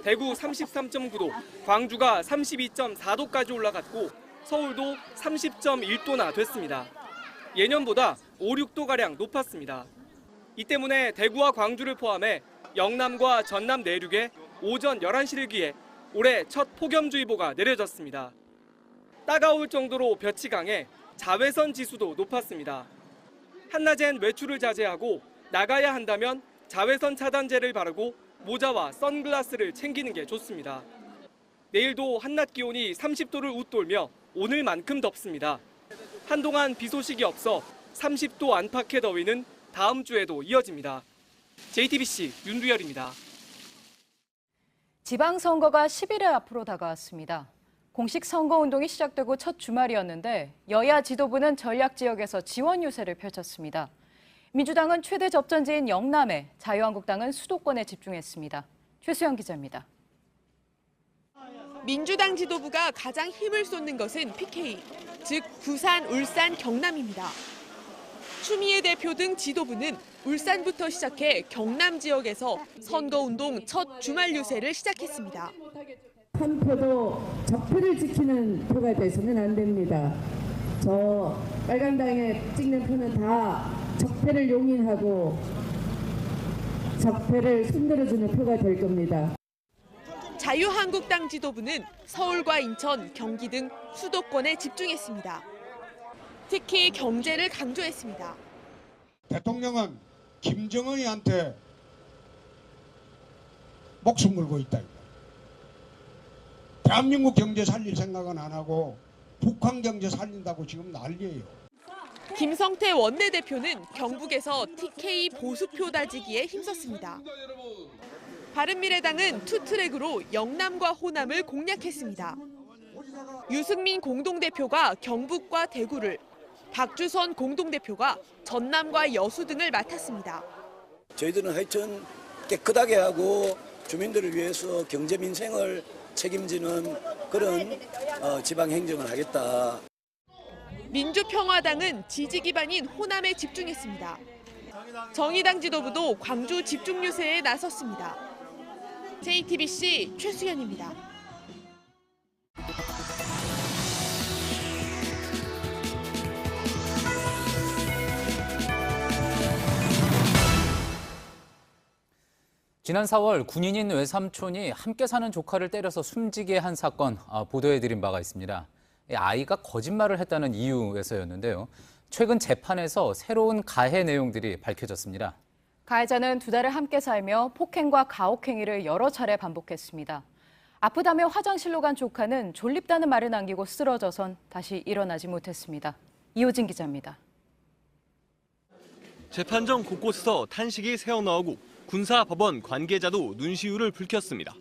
대구 33.9도, 광주가 32.4도까지 올라갔고 서울도 30.1도나 됐습니다. 예년보다 5, 6도가량 높았습니다. 이 때문에 대구와 광주를 포함해 영남과 전남 내륙에 오전 11시를 기해 올해 첫 폭염주의보가 내려졌습니다. 따가울 정도로 볕이 강해 자외선 지수도 높았습니다. 한낮엔 외출을 자제하고 나가야 한다면 자외선 차단제를 바르고 모자와 선글라스를 챙기는 게 좋습니다. 내일도 한낮 기온이 30도를 웃돌며 오늘만큼 덥습니다. 한동안 비 소식이 없어 30도 안팎의 더위는 다음 주에도 이어집니다. JTBC 윤두열입니다. 지방선거가 10일에 앞으로 다가왔습니다. 공식 선거운동이 시작되고 첫 주말이었는데 여야 지도부는 전략 지역에서 지원 유세를 펼쳤습니다. 민주당은 최대 접전지인 영남에, 자유한국당은 수도권에 집중했습니다. 최수영 기자입니다. 민주당 지도부가 가장 힘을 쏟는 것은 PK, 즉 부산, 울산, 경남입니다. 추미애 대표 등 지도부는 울산부터 시작해 경남 지역에서 선거운동 첫 주말 유세를 시작했습니다. 한 표도 적표를 지키는 표가 돼서는 안 됩니다. 저 빨간당에 찍는 표는 다 적폐를 용인하고 적폐를 흔들어주는 표가 될 겁니다. 자유한국당 지도부는 서울과 인천, 경기 등 수도권에 집중했습니다. 특히 경제를 강조했습니다. 대통령은 김정은이한테 목숨 걸고 있다. 대한민국 경제 살릴 생각은 안 하고 북한 경제 살린다고 지금 난리예요. 김성태 원내대표는 경북에서 TK 보수표 다지기에 힘썼습니다. 바른미래당은 투트랙으로 영남과 호남을 공략했습니다. 유승민 공동대표가 경북과 대구를, 박주선 공동대표가 전남과 여수 등을 맡았습니다. 저희들은 하여튼 깨끗하게 하고 주민들을 위해서 경제 민생을 책임지는 그런 지방 행정을 하겠다. 민주평화당은 지지 기반인 호남에 집중했습니다. 정의당 지도부도 광주 집중 유세에 나섰습니다. JTBC 최수연입니다. 지난 4월 군인인 외삼촌이 함께 사는 조카를 때려서 숨지게 한 사건 보도해드린 바가 있습니다. 아이가 거짓말을 했다는 이유에서였는데요. 최근 재판에서 새로운 가해 내용들이 밝혀졌습니다. 가해자는 2달을 함께 살며 폭행과 가혹행위를 여러 차례 반복했습니다. 아프다며 화장실로 간 조카는 졸립다는 말을 남기고 쓰러져선 다시 일어나지 못했습니다. 이호진 기자입니다. 재판정 곳곳에서 탄식이 새어나오고 군사법원 관계자도 눈시울을 붉혔습니다.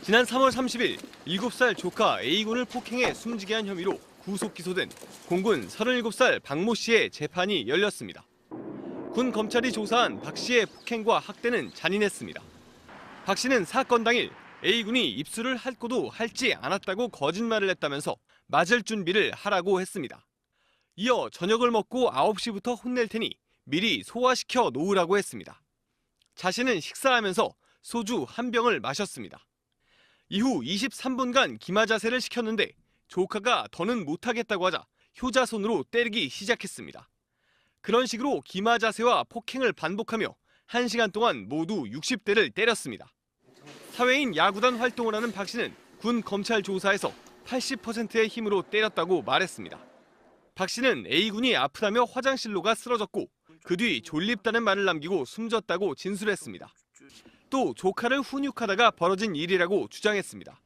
지난 3월 30일 7살 조카 A군을 폭행해 숨지게 한 혐의로 구속 기소된 공군 37살 박모 씨의 재판이 열렸습니다. 군 검찰이 조사한 박 씨의 폭행과 학대는 잔인했습니다. 박 씨는 사건 당일 A군이 입술을 핥고도 핥지 않았다고 거짓말을 했다면서 맞을 준비를 하라고 했습니다. 이어 저녁을 먹고 9시부터 혼낼 테니 미리 소화시켜 놓으라고 했습니다. 자신은 식사하면서 소주 한 병을 마셨습니다. 이후 23분간 기마 자세를 시켰는데 조카가 더는 못하겠다고 하자 효자손으로 때리기 시작했습니다. 그런 식으로 기마 자세와 폭행을 반복하며 1시간 동안 모두 60대를 때렸습니다. 사회인 야구단 활동을 하는 박 씨는 군 검찰 조사에서 80%의 힘으로 때렸다고 말했습니다. 박 씨는 A군이 아프다며 화장실로 가 쓰러졌고 그 뒤 졸립다는 말을 남기고 숨졌다고 진술했습니다. 또 조카를 훈육하다가 벌어진 일이라고 주장했습니다.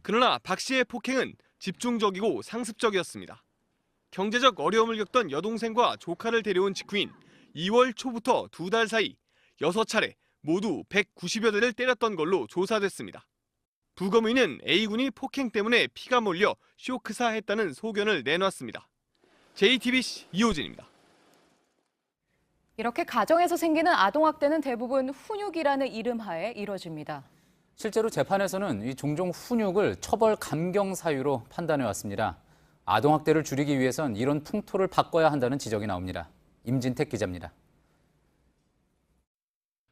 그러나 박 씨의 폭행은 집중적이고 상습적이었습니다. 경제적 어려움을 겪던 여동생과 조카를 데려온 직후인 2월 초부터 2달 사이 6차례 모두 190여 대를 때렸던 걸로 조사됐습니다. 부검의는 A군이 폭행 때문에 피가 몰려 쇼크사했다는 소견을 내놨습니다. JTBC 이호진입니다. 이렇게 가정에서 생기는 아동학대는 대부분 훈육이라는 이름 하에 이뤄집니다. 실제로 재판에서는 종종 훈육을 처벌 감경 사유로 판단해왔습니다. 아동학대를 줄이기 위해선 이런 풍토를 바꿔야 한다는 지적이 나옵니다. 임진택 기자입니다.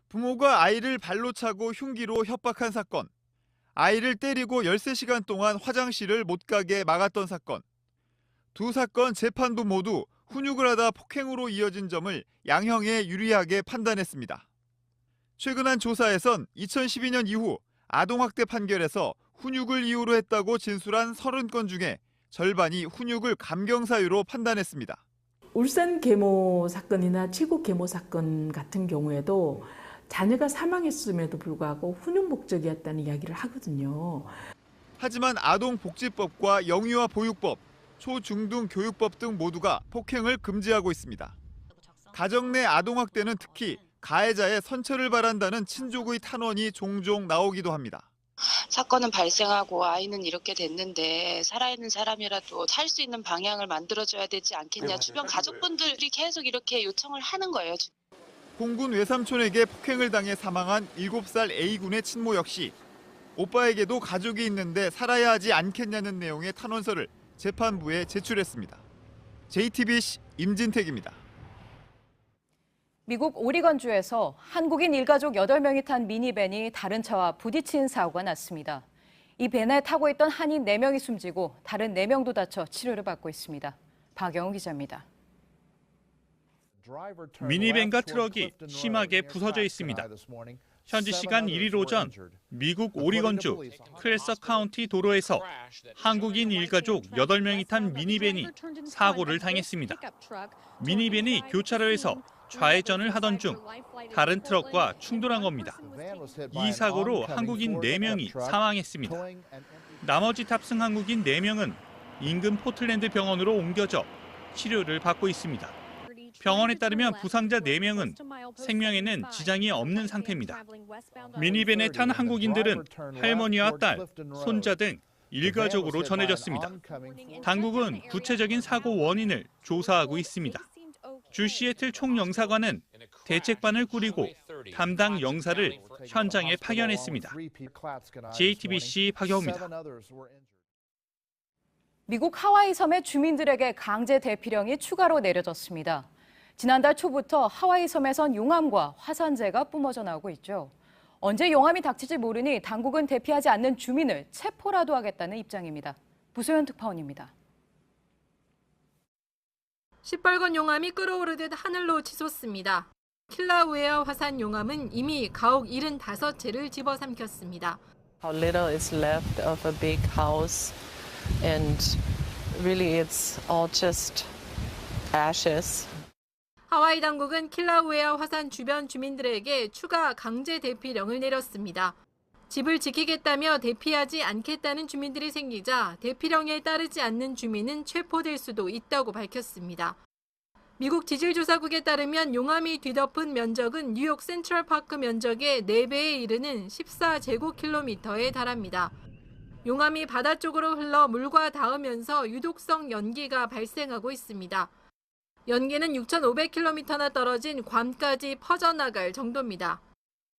부모가 아이를 발로 차고 흉기로 협박한 사건, 아이를 때리고 13시간 동안 화장실을 못 가게 막았던 사건, 두 사건 재판도 모두 훈육을 하다 폭행으로 이어진 점을 양형에 유리하게 판단했습니다. 최근 한 조사에선 2012년 이후 아동학대 판결에서 훈육을 이유로 했다고 진술한 30건 중에 절반이 훈육을 감경 사유로 판단했습니다. 울산 계모 사건이나 칠곡 계모 사건 같은 경우에도 자녀가 사망했음에도 불구하고 훈육 목적이었다는 이야기를 하거든요. 하지만 아동복지법과 영유아 보육법, 초중등 교육법 등 모두가 폭행을 금지하고 있습니다. 가정 내 아동학대는 특히 가해자의 선처를 바란다는 친족의 탄원이 종종 나오기도 합니다. 사건은 발생하고 아이는 이렇게 됐는데 살아있는 사람이라도 살 수 있는 방향을 만들어줘야 되지 않겠냐. 주변 가족분들이 계속 이렇게 요청을 하는 거예요. 공군 외삼촌에게 폭행을 당해 사망한 7살 A군의 친모 역시 오빠에게도 가족이 있는데 살아야 하지 않겠냐는 내용의 탄원서를 재판부에 제출했습니다. JTBC 임진택입니다. 미국 오리건주에서 한국인 일가족 8명이 탄 미니밴이 다른 차와 부딪힌 사고가 났습니다. 이 밴에 타고 있던 한인 4명이 숨지고 다른 4명도 다쳐 치료를 받고 있습니다. 박영우 기자입니다. 미니밴과 트럭이 심하게 부서져 있습니다. 현지 시간 1일 오전 미국 오리건주 클래서 카운티 도로에서 한국인 일가족 8명이 탄 미니밴이 사고를 당했습니다. 미니밴이 교차로에서 좌회전을 하던 중 다른 트럭과 충돌한 겁니다. 이 사고로 한국인 4명이 사망했습니다. 나머지 탑승 한국인 4명은 인근 포틀랜드 병원으로 옮겨져 치료를 받고 있습니다. 병원에 따르면 부상자 4명은 생명에는 지장이 없는 상태입니다. 미니밴에 탄 한국인들은 할머니와 딸, 손자 등 일가족으로 전해졌습니다. 당국은 구체적인 사고 원인을 조사하고 있습니다. 주 시애틀 총영사관은 대책반을 꾸리고 담당 영사를 현장에 파견했습니다. JTBC 박여우입니다. 미국 하와이 섬의 주민들에게 강제 대피령이 추가로 내려졌습니다. 지난달 초부터 하와이 섬에선 용암과 화산재가 뿜어져 나오고 있죠. 언제 용암이 닥칠지 모르니 당국은 대피하지 않는 주민을 체포라도 하겠다는 입장입니다. 부소연 특파원입니다. 시뻘건 용암이 끓어오르듯 하늘로 치솟습니다. 킬라우에어 화산 용암은 이미 가옥 75채를 집어삼켰습니다. How little is left of a big house, and really it's all just ashes. 하와이 당국은 킬라우에어 화산 주변 주민들에게 추가 강제 대피령을 내렸습니다. 집을 지키겠다며 대피하지 않겠다는 주민들이 생기자 대피령에 따르지 않는 주민은 체포될 수도 있다고 밝혔습니다. 미국 지질조사국에 따르면 용암이 뒤덮은 면적은 뉴욕 센트럴파크 면적의 4배에 이르는 14제곱킬로미터에 달합니다. 용암이 바다 쪽으로 흘러 물과 닿으면서 유독성 연기가 발생하고 있습니다. 연기는 6,500km나 떨어진 괌까지 퍼져나갈 정도입니다.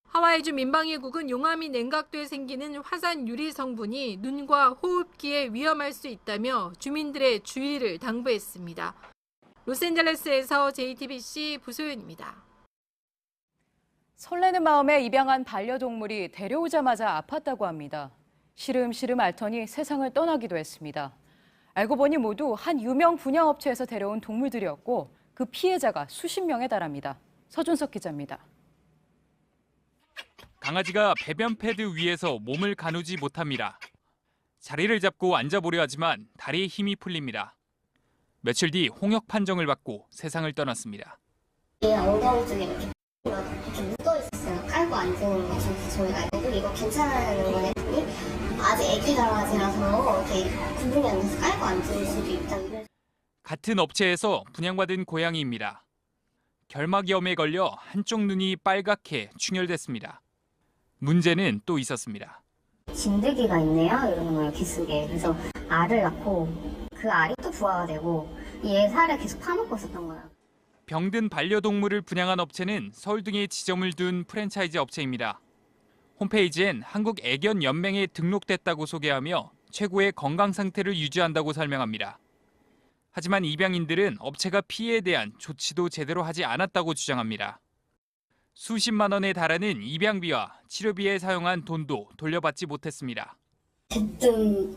하와이주 민방위국은 용암이 냉각돼 생기는 화산 유리 성분이 눈과 호흡기에 위험할 수 있다며 주민들의 주의를 당부했습니다. 로스앤젤레스에서 JTBC 부소연입니다. 설레는 마음에 입양한 반려동물이 데려오자마자 아팠다고 합니다. 시름시름 앓더니 세상을 떠나기도 했습니다. 알고 보니 모두 한 유명 분양업체에서 데려온 동물들이었고 그 피해자가 수십 명에 달합니다. 서준석 기자입니다. 강아지가 배변 패드 위에서 몸을 가누지 못합니다. 자리를 잡고 앉아보려 하지만 다리에 힘이 풀립니다. 며칠 뒤 홍역 판정을 받고 세상을 떠났습니다. 엉덩이 쪽에 이렇게 묻어있었어요. 깔고 앉는 게 저희가 알고 이거 괜찮아하는 거네 했더니 아직 애기 강아지라서 이렇게 구분이 안 돼서 깔고 앉을 수도 있다. 같은 업체에서 분양받은 고양이입니다. 결막염에 걸려 한쪽 눈이 빨갛게 충혈됐습니다. 문제는 또 있었습니다. 진드기가 있네요. 이러는 거예요. 귀 속에. 그래서 알을 낳고 그 알이 또 부화가 되고 얘 살을 계속 파먹고 있었던 거예요. 병든 반려동물을 분양한 업체는 서울 등에 지점을 둔 프랜차이즈 업체입니다. 홈페이지엔 한국애견연맹에 등록됐다고 소개하며 최고의 건강 상태를 유지한다고 설명합니다. 하지만 입양인들은 업체가 피해에 대한 조치도 제대로 하지 않았다고 주장합니다. 수십만 원에 달하는 입양비와 치료비에 사용한 돈도 돌려받지 못했습니다. 대뜸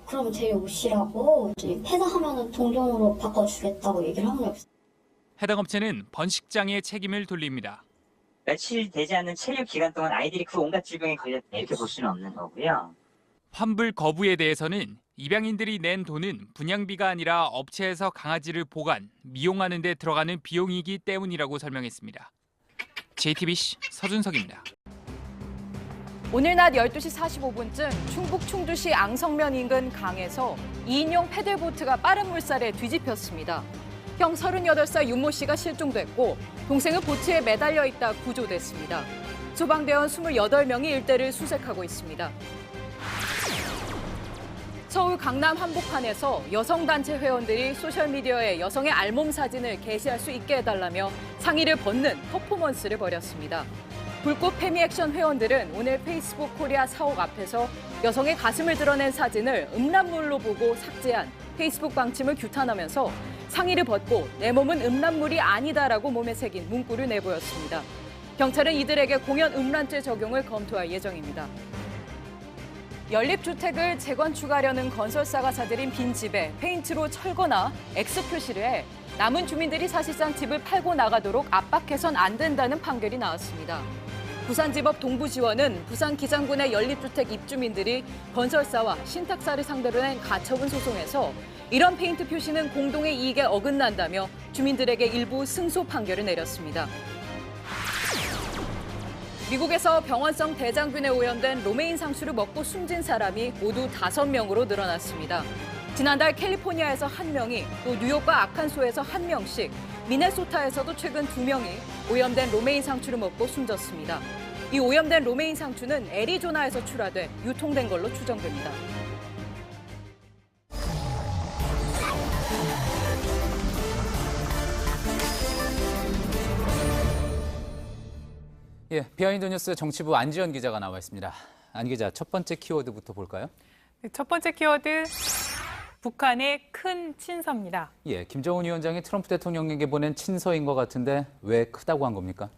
그럼 데려오시라고 폐사하면 동종으로 바꿔주겠다고 얘기를 하는 해당 업체는 번식장의 책임을 돌립니다. 며칠 되지 않는 체류 기간 동안 아이들이 그 온갖 질병에 걸렸다 이렇게 볼 수는 없는 거고요. 환불 거부에 대해서는 입양인들이 낸 돈은 분양비가 아니라 업체에서 강아지를 보관, 미용하는 데 들어가는 비용이기 때문이라고 설명했습니다. JTBC 서준석입니다. 오늘 낮 12시 45분쯤 충북 충주시 앙성면 인근 강에서 2인용 패들보트가 빠른 물살에 뒤집혔습니다. 형 38살 윤모 씨가 실종됐고 동생은 보트에 매달려 있다 구조됐습니다. 소방대원 28명이 일대를 수색하고 있습니다. 서울 강남 한복판에서 여성단체 회원들이 소셜미디어에 여성의 알몸 사진을 게시할 수 있게 해달라며 상의를 벗는 퍼포먼스를 벌였습니다. 불꽃 페미액션 회원들은 오늘 페이스북 코리아 사옥 앞에서 여성의 가슴을 드러낸 사진을 음란물로 보고 삭제한 페이스북 방침을 규탄하면서 상의를 벗고 내 몸은 음란물이 아니다라고 몸에 새긴 문구를 내보였습니다. 경찰은 이들에게 공연 음란죄 적용을 검토할 예정입니다. 연립주택을 재건축하려는 건설사가 사들인 빈집에 페인트로 철거나 X 표시를 해 남은 주민들이 사실상 집을 팔고 나가도록 압박해선 안 된다는 판결이 나왔습니다. 부산지법 동부지원은 부산 기장군의 연립주택 입주민들이 건설사와 신탁사를 상대로 낸 가처분 소송에서 이런 페인트 표시는 공동의 이익에 어긋난다며 주민들에게 일부 승소 판결을 내렸습니다. 미국에서 병원성 대장균에 오염된 로메인 상수를 먹고 숨진 사람이 모두 5명으로 늘어났습니다. 지난달 캘리포니아에서 1명이 또 뉴욕과 아칸소에서 1명씩 미네소타에서도 최근 2명이 오염된 로메인 상추를 먹고 숨졌습니다. 이 오염된 로메인 상추는 애리조나에서 출하돼 유통된 걸로 추정됩니다. 예, 비하인드 뉴스 정치부 안지연 기자가 나와 있습니다. 안 기자, 첫 번째 키워드부터 볼까요? 네, 첫 번째 키워드, 북한의 큰 친서입니다. 예, 김정은 위원장이 트럼프 대통령에게 보낸 친서인 것 같은데 왜 크다고 한 겁니까?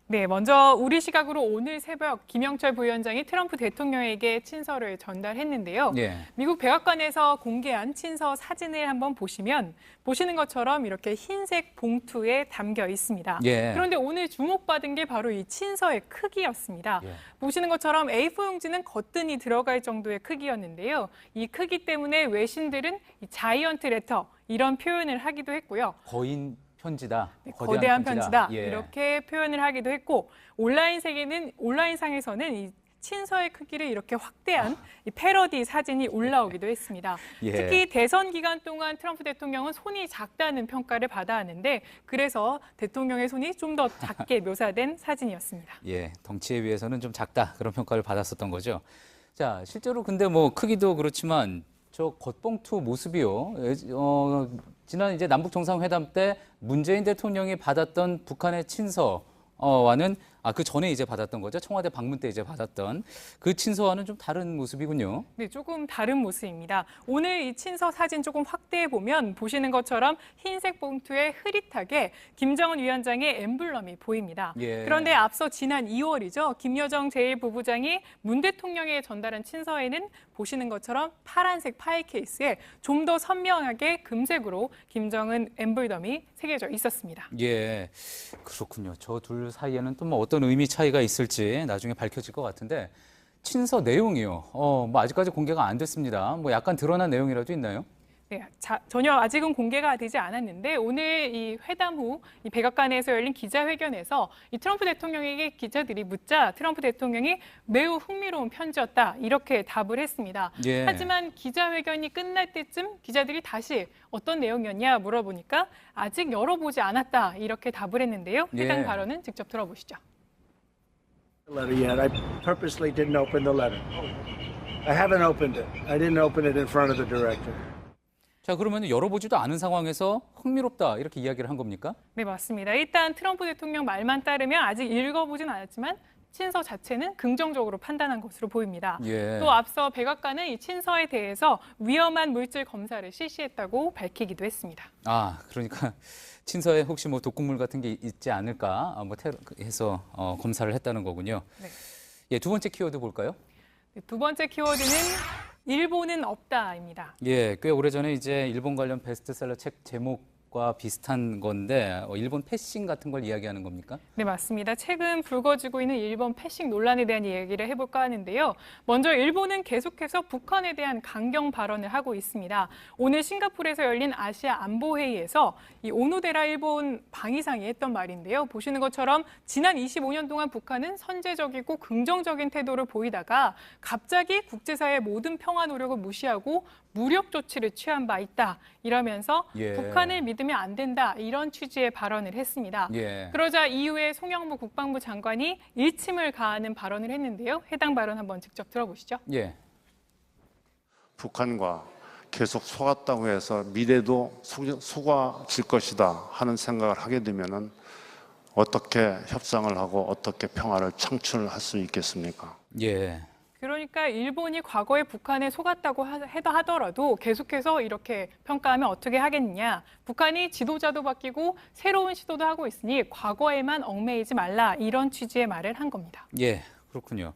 네, 먼저 우리 시각으로 오늘 새벽 김영철 부위원장이 트럼프 대통령에게 친서를 전달했는데요. 예. 미국 백악관에서 공개한 친서 사진을 한번 보시면 보시는 것처럼 이렇게 흰색 봉투에 담겨 있습니다. 예. 그런데 오늘 주목받은 게 바로 이 친서의 크기였습니다. 예. 보시는 것처럼 A4 용지는 거뜬히 들어갈 정도의 크기였는데요. 이 크기 때문에 외신들은 이 자이언트 레터 이런 표현을 하기도 했고요. 거인 편지다. 거대한 편지다. 예. 이렇게 표현을 하기도 했고 온라인상에서는 이 친서의 크기를 이렇게 확대한 이 패러디 사진이 올라오기도 했습니다. 예. 특히 대선 기간 동안 트럼프 대통령은 손이 작다는 평가를 받아왔는데 그래서 대통령의 손이 좀 더 작게 묘사된 사진이었습니다. 예, 덩치에 비해서는 좀 작다 그런 평가를 받았었던 거죠. 자, 실제로 근데 뭐 크기도 그렇지만 저 겉봉투 모습이요. 지난 이제 남북 정상회담 때 문재인 대통령이 받았던 북한의 친서와는 그 전에 이제 받았던 거죠. 청와대 방문 때 이제 받았던 그 친서와는 좀 다른 모습이군요. 네, 조금 다른 모습입니다. 오늘 이 친서 사진 조금 확대해 보면 보시는 것처럼 흰색 봉투에 흐릿하게 김정은 위원장의 엠블럼이 보입니다. 예. 그런데 앞서 지난 2월이죠. 김여정 제1부부장이 문 대통령에게 전달한 친서에는 보시는 것처럼 파란색 파일 케이스에 좀 더 선명하게 금색으로 김정은 엠블럼이 새겨져 있었습니다. 예, 그렇군요. 저 둘 사이에는 또 뭐 어떤 의미 차이가 있을지 나중에 밝혀질 것 같은데 친서 내용이요. 뭐 아직까지 공개가 안 됐습니다. 뭐 약간 드러난 내용이라도 있나요? 네, 전혀 아직은 공개가 되지 않았는데 오늘 이 회담 후 이 백악관에서 열린 기자회견에서 이 트럼프 대통령에게 기자들이 묻자 트럼프 대통령이 매우 흥미로운 편지였다 이렇게 답을 했습니다. 예. 하지만 기자회견이 끝날 때쯤 기자들이 다시 어떤 내용이었냐 물어보니까 아직 열어보지 않았다 이렇게 답을 했는데요. 해당 예. 발언은 직접 들어보시죠. Letter yet. I purposely didn't open the letter. I haven't opened it. I didn't open it in front of the director. 자, 그러면 열어보지도 않은 상황에서 흥미롭다 이렇게 이야기를 한 겁니까? 네, 맞습니다. 일단 트럼프 대통령 말만 따르면 아직 읽어보진 않았지만 친서 자체는 긍정적으로 판단한 것으로 보입니다. 예. 또 앞서 백악관은 이 친서에 대해서 위험한 물질 검사를 실시했다고 밝히기도 했습니다. 그러니까 친서에 혹시 뭐 독극물 같은 게 있지 않을까 해서 검사를 했다는 거군요. 네. 예, 두 번째 키워드 볼까요? 네, 두 번째 키워드는 일본은 없다입니다. 예, 꽤 오래전에 이제 일본 관련 베스트셀러 책 제목과 비슷한 건데 일본 패싱 같은 걸 이야기하는 겁니까? 네, 맞습니다. 최근 불거지고 있는 일본 패싱 논란에 대한 이야기를 해볼까 하는데요. 먼저 일본은 계속해서 북한에 대한 강경 발언을 하고 있습니다. 오늘 싱가포르에서 열린 아시아 안보회의에서 이 오노데라 일본 방위상이 했던 말인데요. 보시는 것처럼 지난 25년 동안 북한은 선제적이고 긍정적인 태도를 보이다가 갑자기 국제사회의 모든 평화 노력을 무시하고 무력 조치를 취한 바 있다. 이러면서 예. 북한을 믿으면 안 된다. 이런 취지의 발언을 했습니다. 예. 그러자 이후에 송영무 국방부 장관이 일침을 가하는 발언을 했는데요. 해당 발언 한번 직접 들어보시죠. 예. 북한과 계속 속았다고 해서 미래도 속아질 것이다 하는 생각을 하게 되면은 어떻게 협상을 하고 어떻게 평화를 창출할 수 있겠습니까? 예. 그러니까 일본이 과거에 북한에 속았다고 하더라도 계속해서 이렇게 평가하면 어떻게 하겠느냐. 북한이 지도자도 바뀌고 새로운 시도도 하고 있으니 과거에만 얽매이지 말라. 이런 취지의 말을 한 겁니다. 예, 그렇군요.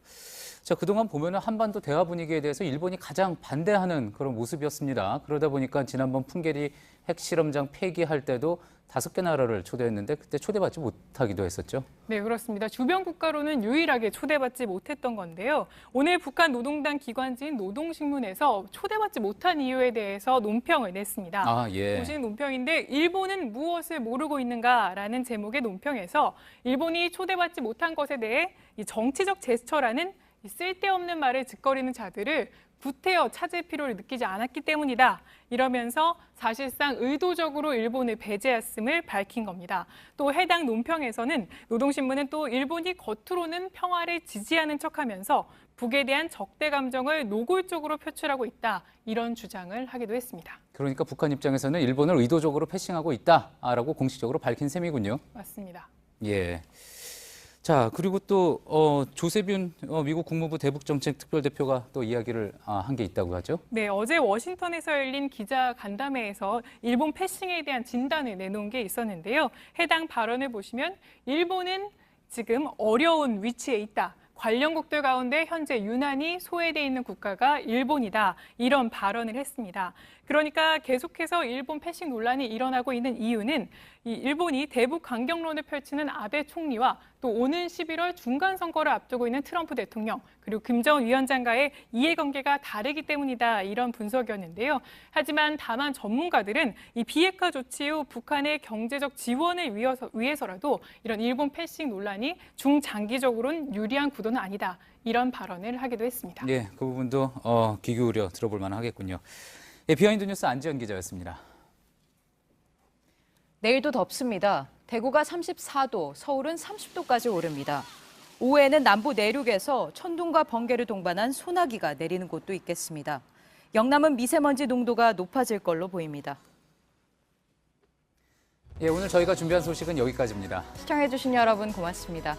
자, 그동안 보면은 한반도 대화 분위기에 대해서 일본이 가장 반대하는 그런 모습이었습니다. 그러다 보니까 지난번 풍계리 핵실험장 폐기할 때도 5개 나라를 초대했는데 그때 초대받지 못하기도 했었죠. 네, 그렇습니다. 주변 국가로는 유일하게 초대받지 못했던 건데요. 오늘 북한 노동당 기관지인 노동신문에서 초대받지 못한 이유에 대해서 논평을 냈습니다. 예. 보시는 논평인데 일본은 무엇을 모르고 있는가라는 제목의 논평에서 일본이 초대받지 못한 것에 대해 이 정치적 제스처라는 이 쓸데없는 말을 짓거리는 자들을 구태여 찾을 필요를 느끼지 않았기 때문이다. 이러면서 사실상 의도적으로 일본을 배제했음을 밝힌 겁니다. 또 해당 논평에서는 노동신문은 또 일본이 겉으로는 평화를 지지하는 척하면서 북에 대한 적대 감정을 노골적으로 표출하고 있다. 이런 주장을 하기도 했습니다. 그러니까 북한 입장에서는 일본을 의도적으로 패싱하고 있다라고 공식적으로 밝힌 셈이군요. 맞습니다. 예. 자, 그리고 또 조세균 미국 국무부 대북정책 특별대표가 또 이야기를 한 게 있다고 하죠? 네, 어제 워싱턴에서 열린 기자 간담회에서 일본 패싱에 대한 진단을 내놓은 게 있었는데요. 해당 발언을 보시면 일본은 지금 어려운 위치에 있다. 관련국들 가운데 현재 유난히 소외돼 있는 국가가 일본이다. 이런 발언을 했습니다. 그러니까 계속해서 일본 패싱 논란이 일어나고 있는 이유는 이 일본이 대북 강경론을 펼치는 아베 총리와 또 오는 11월 중간 선거를 앞두고 있는 트럼프 대통령 그리고 김정은 위원장과의 이해관계가 다르기 때문이다. 이런 분석이었는데요. 하지만 다만 전문가들은 이 비핵화 조치 후 북한의 경제적 지원을 위해서라도 이런 일본 패싱 논란이 중장기적으로는 유리한 구도는 아니다. 이런 발언을 하기도 했습니다. 예, 그 부분도 귀 기울여 들어볼 만하겠군요. 예, 비하인드 뉴스 안지연 기자였습니다. 내일도 덥습니다. 대구가 34도, 서울은 30도까지 오릅니다. 오후에는 남부 내륙에서 천둥과 번개를 동반한 소나기가 내리는 곳도 있겠습니다. 영남은 미세먼지 농도가 높아질 걸로 보입니다. 예, 오늘 저희가 준비한 소식은 여기까지입니다. 시청해주신 여러분 고맙습니다.